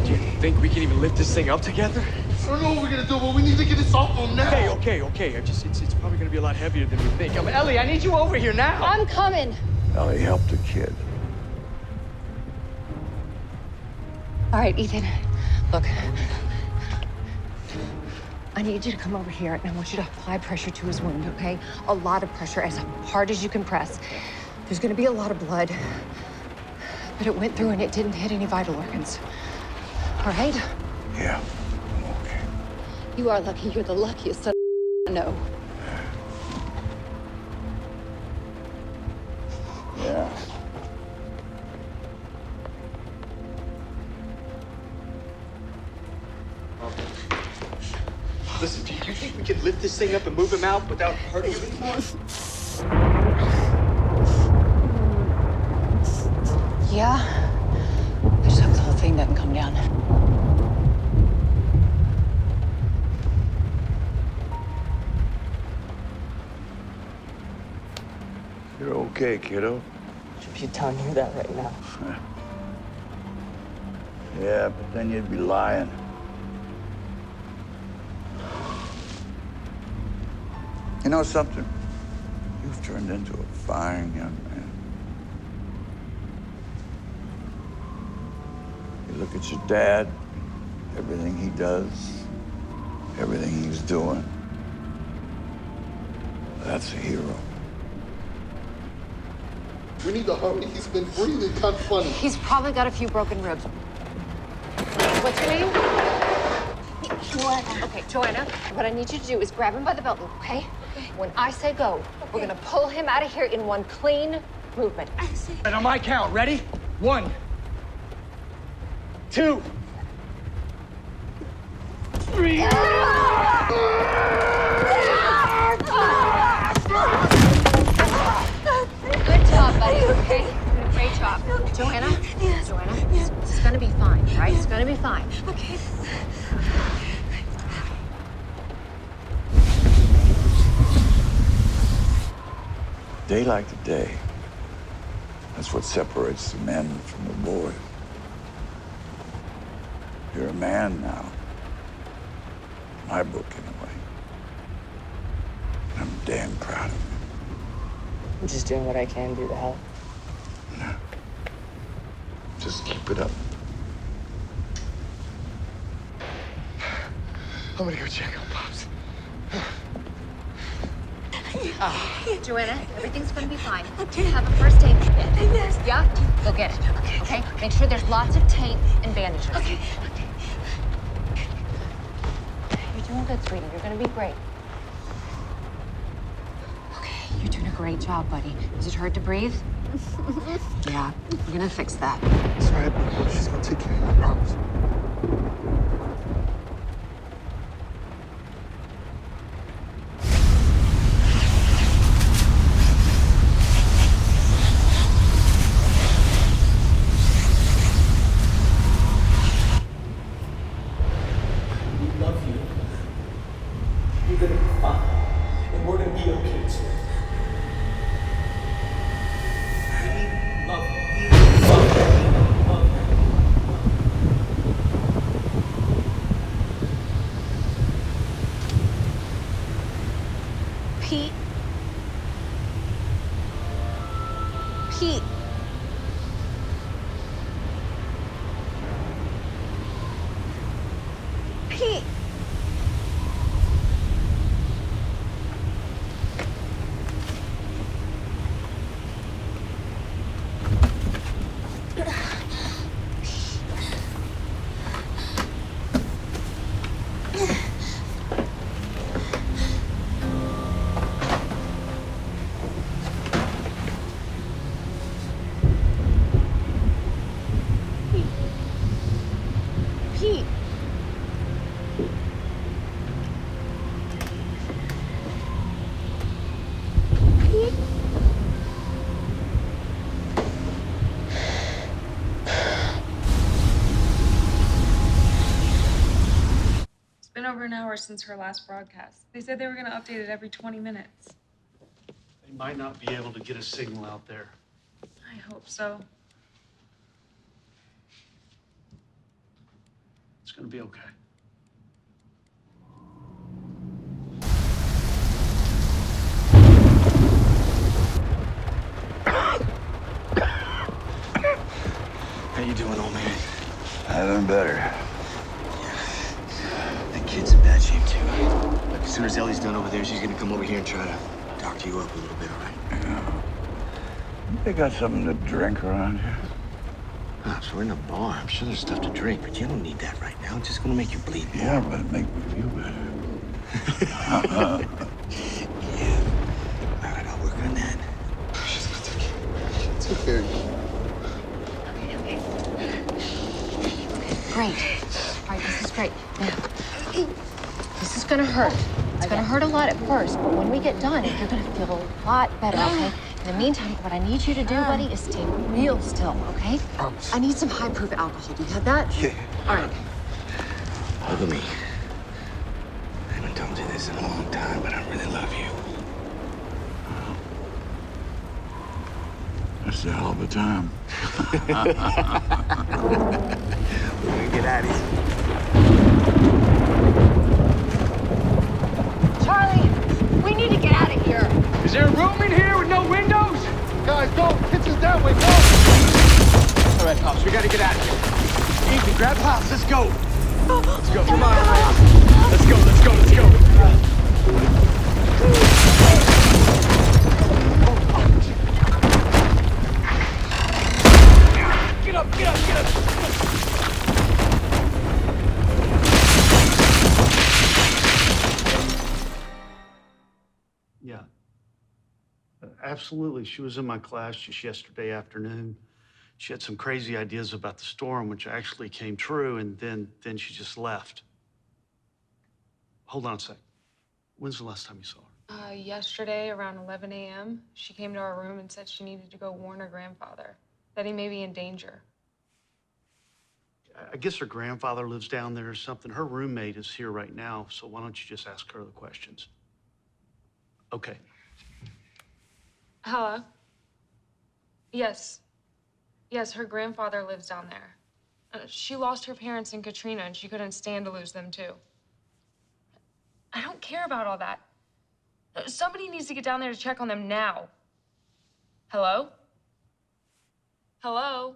Do you think we can even lift this thing up together? I don't know what we're gonna do, but we need to get this off on now. Okay. It's probably gonna be a lot heavier than we think. Ellie, I need you over here now. I'm coming. Ellie, help the kid. All right, Ethan, look. I need you to come over here, and I want you to apply pressure to his wound, okay? A lot of pressure, as hard as you can press. There's gonna be a lot of blood, but it went through and it didn't hit any vital organs. All right? Yeah. You are lucky. You're the luckiest son I know. Yeah. Listen, do you think we can lift this thing up and move him out without hurting him anymore? Yeah. I just hope the whole thing doesn't come down. You're okay, kiddo. Should be telling you that right now. Yeah, but then you'd be lying. You know something? You've turned into a fine young man. You look at your dad, everything he does, everything he's doing. That's a hero. We need to hurry. He's been breathing kind of funny. He's probably got a few broken ribs. What's your name? Joanna. Okay, Joanna, what I need you to do is grab him by the belt loop, okay? When I say go, we're gonna pull him out of here in one clean movement. I see. And on my count, ready? 1, 2, 3. Good job, buddy, okay? Great job. Joanna? Yes. Joanna, it's gonna be fine, all right? It's gonna be fine. Okay. Day like the day. That's what separates the men from the boys. You're a man now. In my book, anyway. And I'm damn proud of you. I'm just doing what I can do to help. Just keep it up. I'm gonna go check on Pops. Joanna, everything's gonna be fine. Okay. You have a first aid kit. Yes. Yeah? Go get it. Okay. Make sure there's lots of tape and bandages. Okay. You're doing good, sweetie. You're gonna be great. Okay, you're doing a great job, buddy. Does it hurt to breathe? Yeah, we're gonna fix that. It's all right, but she's gonna take care of you, I promise. We love you. You're gonna be fine, and we're gonna be okay too. We love you. Love you. Love you. Pete. Pete. Pete. Pete. Pete. It's been over an hour since her last broadcast. They said they were going to update it every 20 minutes. They might not be able to get a signal out there. I hope so. It's gonna be okay. How you doing, old man? Having better. That kid's in bad shape, too. Look, as soon as Ellie's done over there, she's gonna come over here and try to doctor you up a little bit, all right? Yeah. They got something to drink around here? Ah, so we're in a bar. I'm sure there's stuff to drink, but you don't need that right now. It's just gonna make you bleed more. Yeah, but it make me feel better. Yeah. All right, I'll work on that. She's gonna take care of you. Great. All right, this is great. Now, this is gonna hurt. It's gonna hurt a lot at first, but when we get done, you're gonna feel a lot better, okay? In the meantime, what I need you to do, buddy, is stay real still, okay? Promise. I need some high-proof alcohol. Do you have that? Yeah. All right. Look at me. I haven't told you this in a long time, but I really love you. That's a hell of a time. We're gonna get out of here. Charlie, we need to get out of here. Is there a room in here with no windows? Guys, go. Kitchen's that way. Go. All right, Pops, we gotta get out of here. Ethan, grab Pops, let's go. Let's go. Come on. Let's go, let's go, let's go. Get up, get up, get up. Yeah. Absolutely. She was in my class just yesterday afternoon. She had some crazy ideas about the storm, which actually came true, and then she just left. Hold on a sec. When's the last time you saw her? Yesterday around 11 a.m., she came to our room and said she needed to go warn her grandfather that he may be in danger. I guess her grandfather lives down there or something. Her roommate is here right now, so why don't you just ask her the questions? Okay. Hello? Yes. Yes, her grandfather lives down there. She lost her parents in Katrina, and she couldn't stand to lose them, too. I don't care about all that. Somebody needs to get down there to check on them now. Hello? Hello?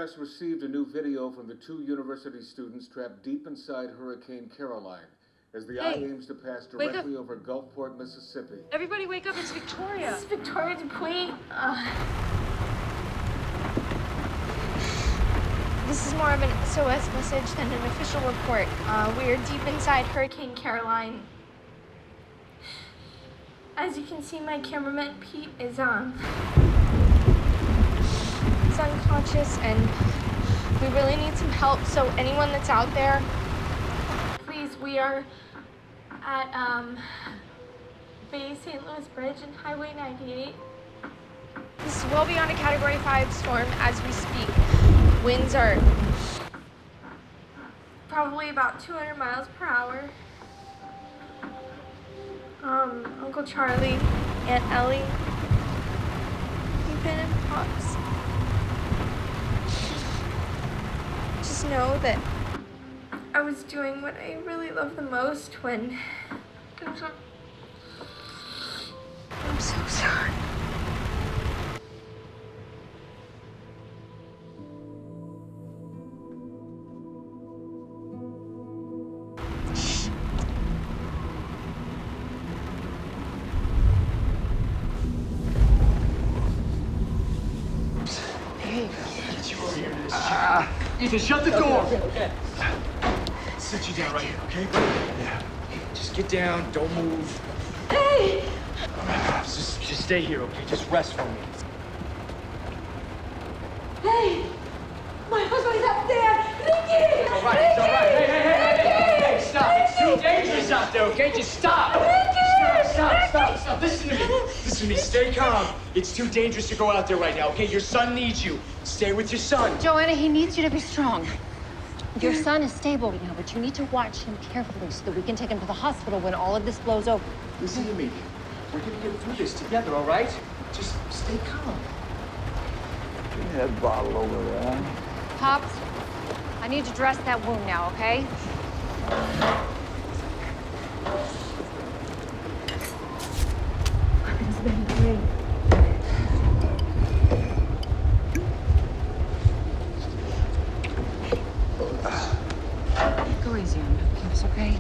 just received a new video from the 2 university students trapped deep inside Hurricane Caroline as the eye aims to pass directly over Gulfport, Mississippi. Everybody wake up, it's Victoria. This is Victoria Dupuy. This is more of an SOS message than an official report. We are deep inside Hurricane Caroline. As you can see, my cameraman Pete is he's unconscious, and we really need some help. So anyone that's out there, please, we are at Bay St. Louis Bridge and Highway 98. This is well beyond a Category 5 storm as we speak. Winds are probably about 200 miles per hour. Uncle Charlie, Aunt Ellie, Ethan and Pops. Just know that I was doing what I really love the most when I'm so sorry. Ethan, shut the door! Okay. Sit you down right here, okay, buddy? Yeah. Just get down, don't move. Hey! Just stay here, okay? Just rest for me. Hey! My husband is up there! Ricky! It's all right, it's all right. Hey, stop. It's too dangerous out there, okay? Just stop. Stop. Listen to me. Listen to me. Stay calm. It's too dangerous to go out there right now, okay? Your son needs you. Stay with your son. Joanna, he needs you to be strong. Your son is stable now, but you need to watch him carefully so that we can take him to the hospital when all of this blows over. Listen to me. We're gonna get through this together, all right? Just stay calm. Give me that bottle over there. Pops, I need to dress that wound now, okay? It's been great. Go easy on him, Pops, okay?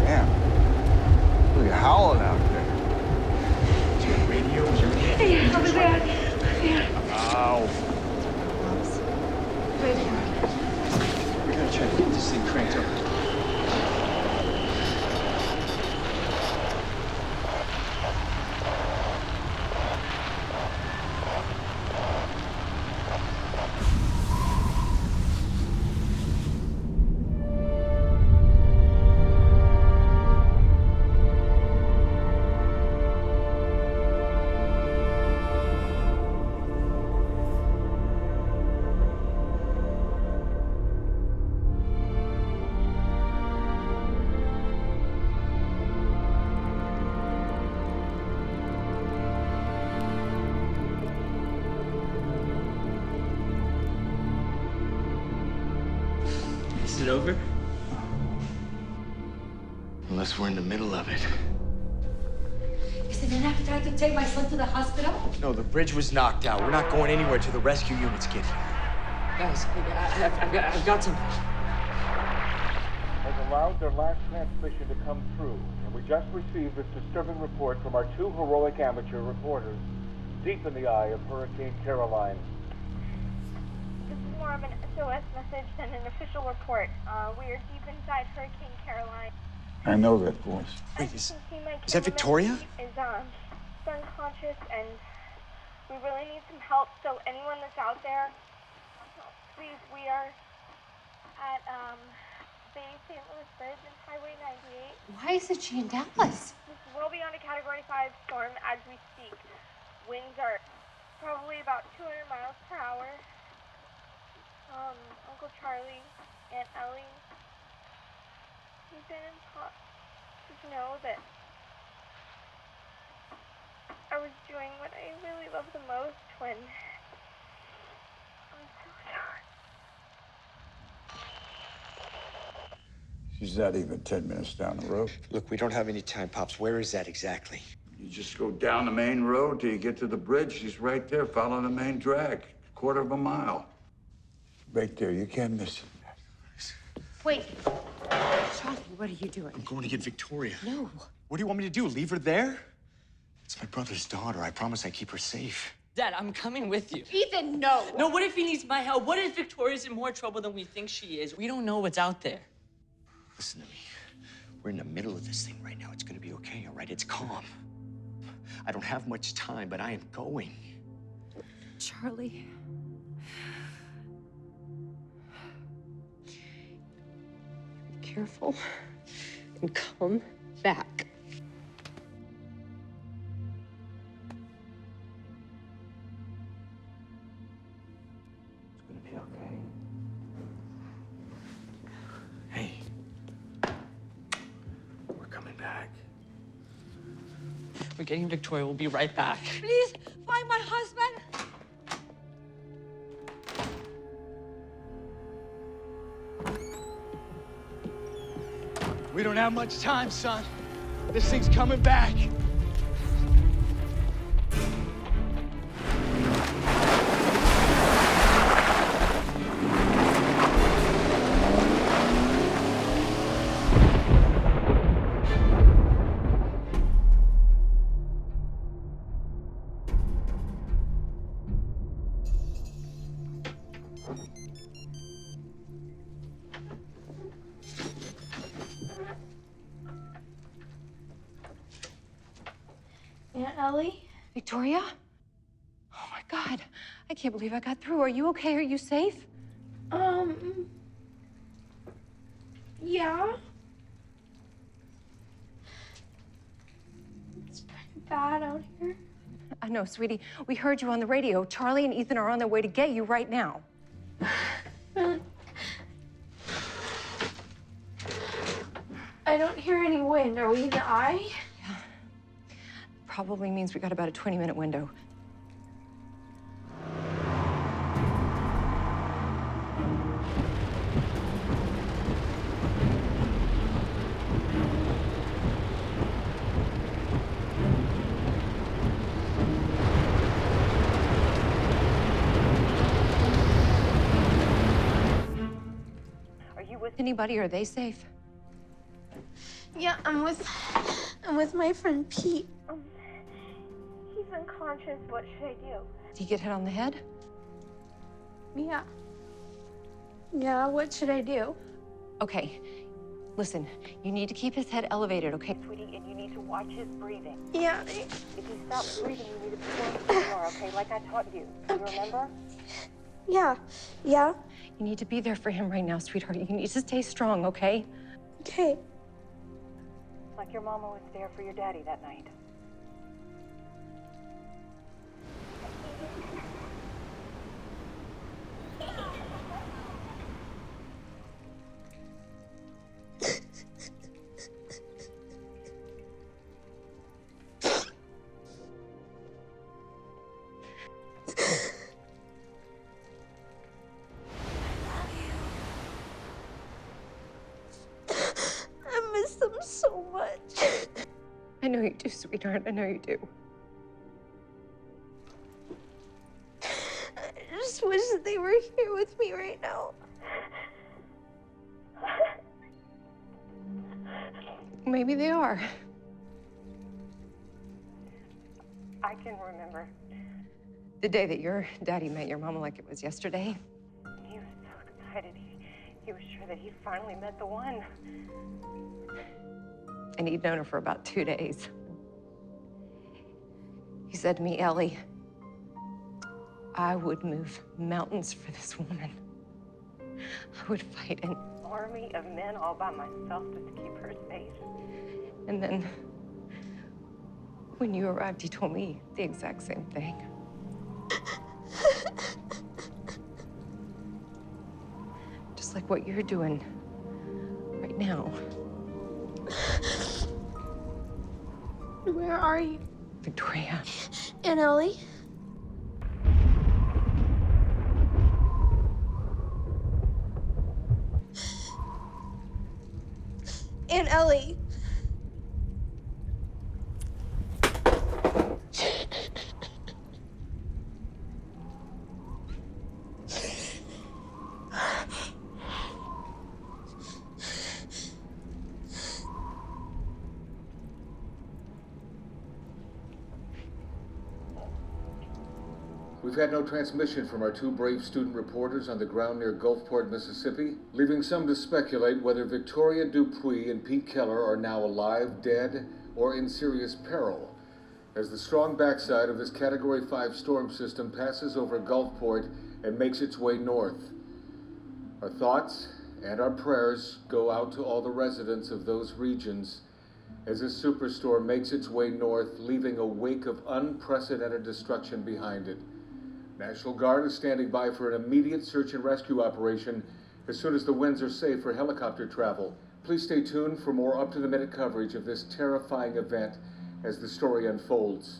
Damn. Look at howling out there. Radio, is your Hey, over there. Ow. Right here. We gotta try to get this thing cranked up. Is it over? Unless we're in the middle of it. Isn't it enough time to take my son to the hospital? No, the bridge was knocked out. We're not going anywhere till the rescue units get here. Guys, I've got something. Has allowed their last transmission to come through, and we just received this disturbing report from our 2 heroic amateur reporters deep in the eye of Hurricane Caroline. This is more of an SOS message than an official report. We are deep inside Hurricane Caroline. I know that voice. Wait, is that Victoria? Is unconscious, and we really need some help. So anyone that's out there, please, we are at Bay St. Louis Bridge and Highway 98. Why isn't she in Dallas? This is well beyond a Category 5 storm as we speak. Winds are probably about 200 miles per hour. Uncle Charlie, Aunt Ellie, Ethan and Pops. Just know that I was doing what I really love the most when I'm so sorry. She's not even 10 minutes down the road. Look, we don't have any time, Pops. Where is that exactly? You just go down the main road till you get to the bridge. She's right there, following the main drag. Quarter of a mile. Right there, you can't miss it. Wait. Charlie, what are you doing? I'm going to get Victoria. No. What do you want me to do? Leave her there? It's my brother's daughter. I promise I keep her safe. Dad, I'm coming with you. Ethan, no. No, what if he needs my help? What if Victoria's in more trouble than we think she is? We don't know what's out there. Listen to me. We're in the middle of this thing right now. It's gonna be okay, all right? It's calm. I don't have much time, but I am going. Charlie. Be careful and come back. It's gonna be okay. Hey. We're coming back. We're getting Victoria. We'll be right back. Please find my husband. We don't have much time, son. This thing's coming back. Aunt Ellie? Victoria? Oh my God. I can't believe I got through. Are you okay? Are you safe? Yeah. It's pretty bad out here. I know, sweetie. We heard you on the radio. Charlie and Ethan are on their way to get you right now. Really? I don't hear any wind. Are we in the eye? Probably means we got about a 20-minute window. Are you with anybody? Are they safe? Yeah, I'm with my friend Pete. He's unconscious. What should I do? Did he get hit on the head? Yeah. Yeah, what should I do? Okay. Listen, you need to keep his head elevated, okay, sweetie? And you need to watch his breathing. Yeah. If he stops breathing, you need to put him on the okay? Like I taught you. Do you remember? Yeah. Yeah. You need to be there for him right now, sweetheart. You need to stay strong, okay? Okay. Like your mama was there for your daddy that night. I miss them so much. I know you do, sweetheart. I know you do. I just wish that they were here with me right now. Maybe they are. I can remember. The day that your daddy met your mama like it was yesterday. He was so excited. He was sure that he finally met the one. And he'd known her for about 2 days. He said to me, Ellie, I would move mountains for this woman. I would fight an Army of men all by myself just to keep her safe. And then when you arrived, he told me the exact same thing. Just like what you're doing right now. Where are you? Victoria. Aunt Ellie? and Ellie. We've had no transmission from our two brave student reporters on the ground near Gulfport, Mississippi, leaving some to speculate whether Victoria Dupuy and Pete Keller are now alive, dead, or in serious peril. As the strong backside of this Category 5 storm system passes over Gulfport and makes its way north. Our thoughts and our prayers go out to all the residents of those regions as this superstorm makes its way north, leaving a wake of unprecedented destruction behind it. National Guard is standing by for an immediate search and rescue operation as soon as the winds are safe for helicopter travel. Please stay tuned for more up-to-the-minute coverage of this terrifying event as the story unfolds.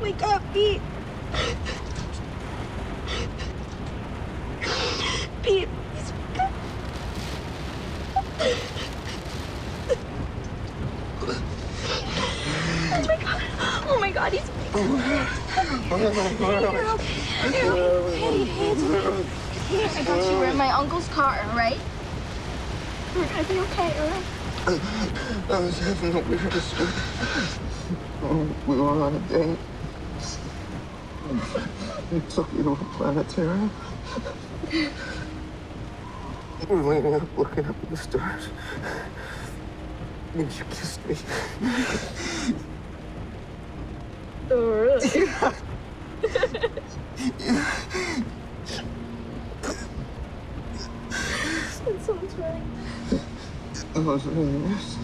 Wake up, Pete! Pete, please wake up! Oh my god, he's... You're okay. Hey, I got you. We're in my uncle's car, right? We're gonna be okay, alright? I was having the weirdest dream. We were on a date. He took me to a planetarium. We were leaning up, looking up at the stars. And you kissed me. Oh, really? That sounds right. It was really nice.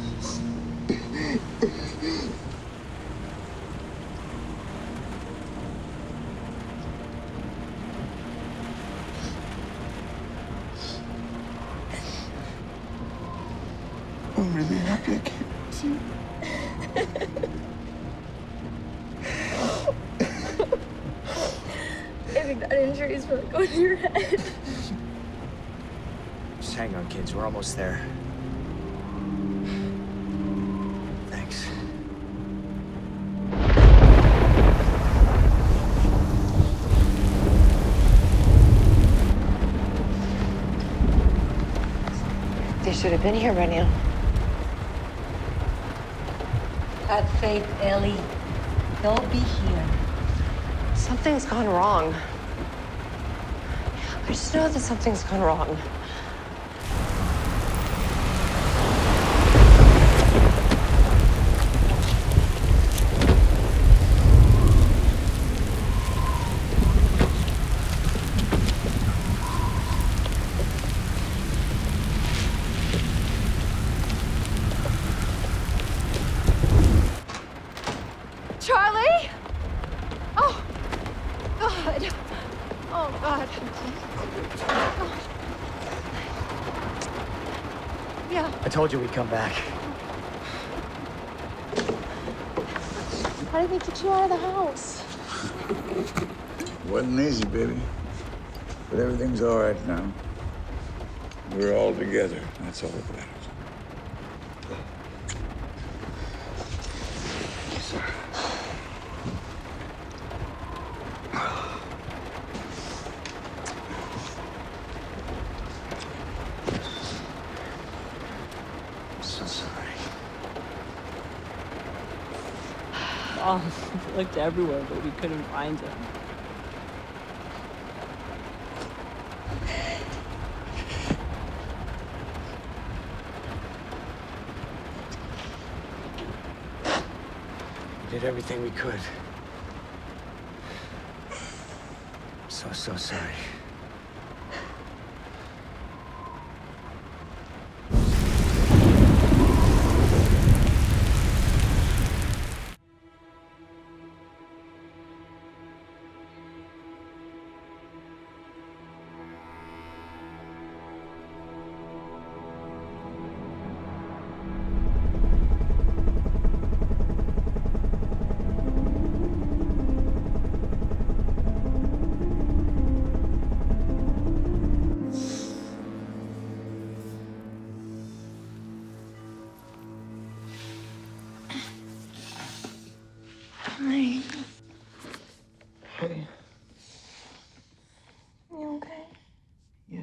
I'm really happy I came to see you. I think that injury is really going to your head. Just hang on, kids. We're almost there. Thanks. They should have been here by now. Have faith, Ellie. They'll be here. Something's gone wrong. I just know that something's gone wrong. Charlie? Oh, God. Yeah. I told you we'd come back. How did they get you out of the house? Wasn't easy, baby. But everything's all right now. We're all together. That's all that matters. So sorry. Mom, we looked everywhere, but we couldn't find him. We did everything we could. I'm so sorry. Hi. Hey, You okay? yeah.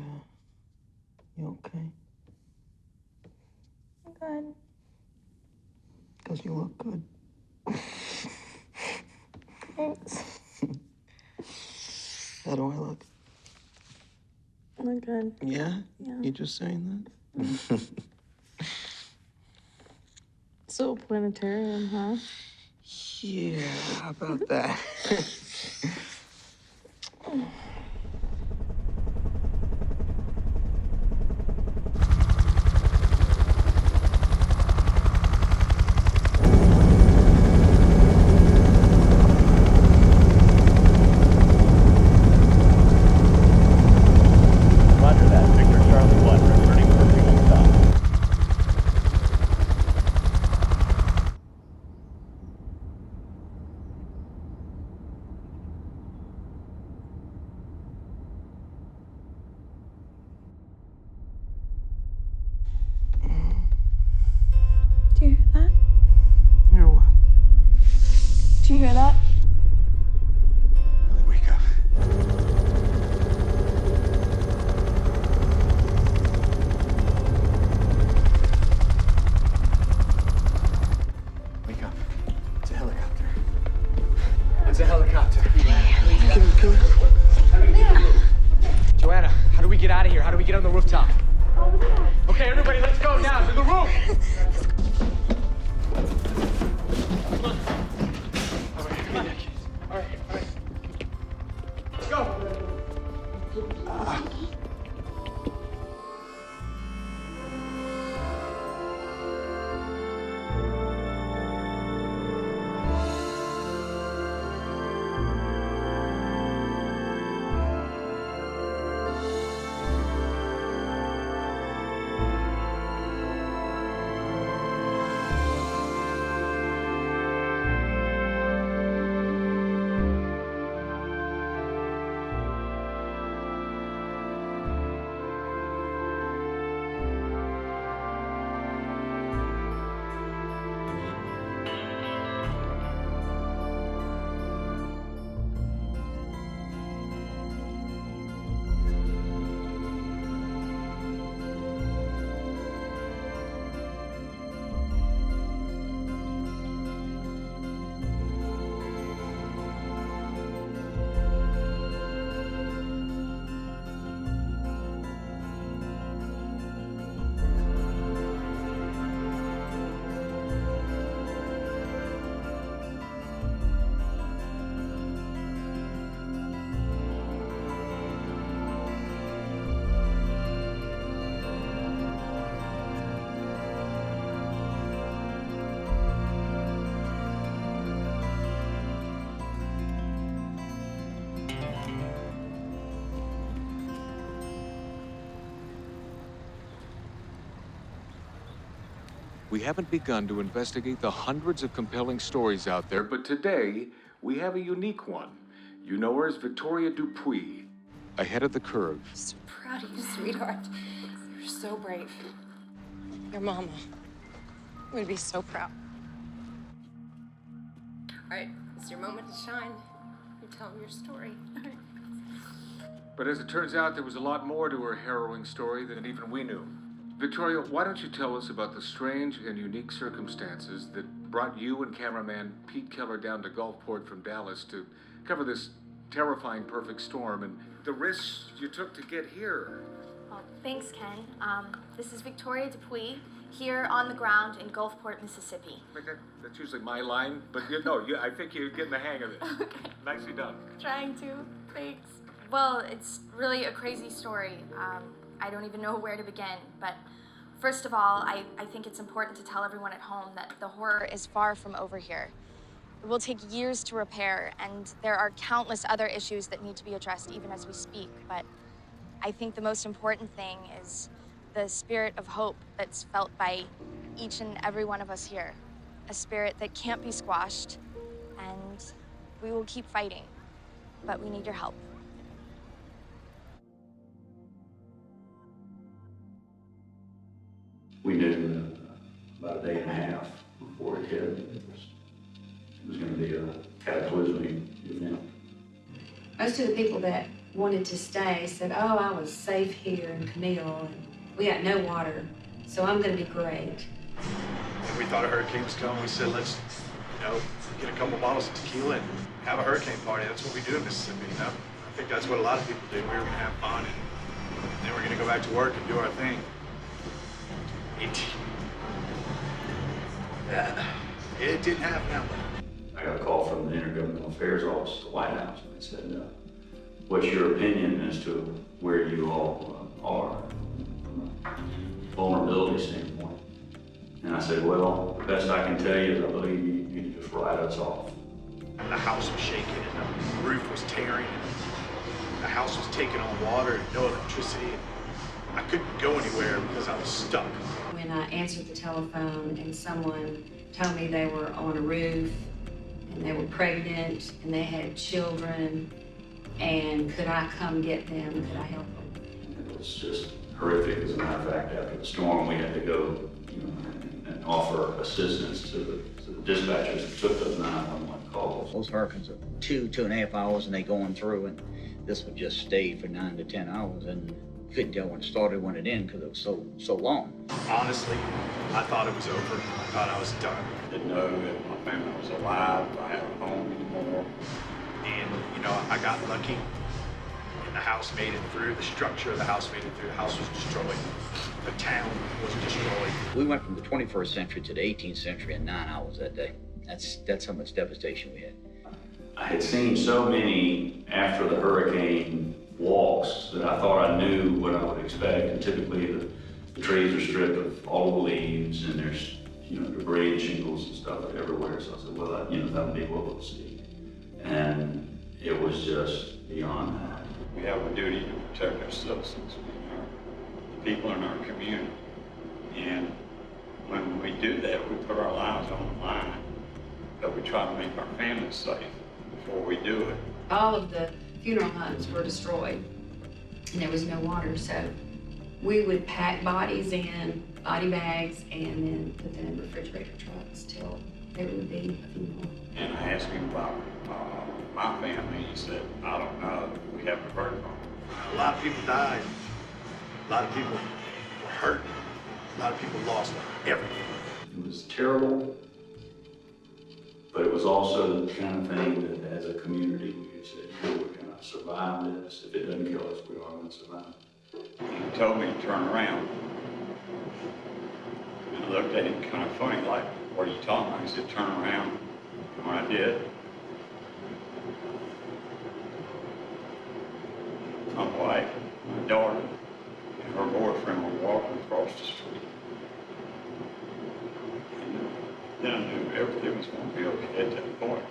You okay? Good. Because you look good. Thanks. How do I look? I'm good. Yeah? Yeah. You just saying that? So planetarium, huh? Yeah, how about that? Roger that. Victor Charlie 1, returning for fuel stop. Do you hear that? Hear what? Do you hear that? Ellie, wake up. Wake up. It's a helicopter. It's a helicopter. Joanna, how do we get out of here? How do we get on the rooftop? Okay, everybody, let's go now to the roof. All right. Let's go. We haven't begun to investigate the hundreds of compelling stories out there, but today we have a unique one. You know her as Victoria Dupuy, ahead of the curve. So proud of you, sweetheart. You're so brave. Your mama would be so proud. All right, it's your moment to shine. You tell them your story. But as it turns out, there was a lot more to her harrowing story than even we knew. Victoria, why don't you tell us about the strange and unique circumstances that brought you and cameraman Pete Keller down to Gulfport from Dallas to cover this terrifying perfect storm and the risks you took to get here? Well, thanks, Ken. This is Victoria Dupuy, here on the ground in Gulfport, Mississippi. That's usually my line, but I think you're getting the hang of it. Okay. Nicely done. Trying to. Thanks. Well, it's really a crazy story. I don't even know where to begin, but first of all, I think it's important to tell everyone at home that the horror is far from over here. It will take years to repair, and there are countless other issues that need to be addressed even as we speak, but I think the most important thing is the spirit of hope that's felt by each and every one of us here. A spirit that can't be squashed, and we will keep fighting, but we need your help. We knew about a day and a half before it hit. It was going to be a cataclysmic event. Most of the people that wanted to stay said, oh, I was safe here in Camille, and we got no water, so I'm going to be great. When we thought a hurricane was coming, we said, let's, get a couple bottles of tequila and have a hurricane party. That's what we do in Mississippi, I think that's what a lot of people do. We were going to have fun, and then we're going to go back to work and do our thing. It didn't happen that way. I got a call from the Intergovernmental Affairs Office, the White House, and they said, what's your opinion as to where you all are from a vulnerability standpoint? And I said, well, the best I can tell you is I believe you need to just write us off. And the house was shaking, and the roof was tearing, and the house was taking on water and no electricity. And I couldn't go anywhere because I was stuck. When I answered the telephone and someone told me they were on a roof and they were pregnant and they had children, and could I come get them? Could I help them? It was just horrific. As a matter of fact, after the storm, we had to go and offer assistance to the dispatchers that took those 911 calls. Those hurricanes are 2.5 hours, and they going through, and this would just stay for 9 to 10 hours, and you couldn't tell when it started, when it ended, because it was so long. Honestly, I thought it was over. I thought I was done. Didn't know if my family was alive, if I had a home anymore. And, I got lucky, and the house made it through. The structure of the house made it through. The house was destroyed. The town was destroyed. We went from the 21st century to the 18th century in 9 hours that day. That's how much devastation we had. I had seen so many after the hurricane walks that I thought I knew what I would expect. And typically the trees are stripped of all the leaves, and there's debris and shingles and stuff everywhere. So I said, well, that'll be what we'll see. And it was just beyond that. We have a duty to protect our citizens, the people in our community. And when we do that, we put our lives on the line, but we try to make our families safe before we do it. All of the funeral homes were destroyed, and there was no water, so we would pack bodies in body bags and then put them in refrigerator trucks till there would be a funeral. And I asked him about my family. He said, I don't know. We haven't heard from them. A lot of people died. A lot of people were hurt. A lot of people lost everything. It was terrible, but it was also the kind of thing that as a community we said, we're going to survive this. If it doesn't kill us, we are going to survive. He told me to turn around. And I looked at him kind of funny, like, what are you talking about? He said, turn around. And when I did, my wife, my daughter, and her boyfriend were walking across the street. And then I knew everything was going to be okay at that point.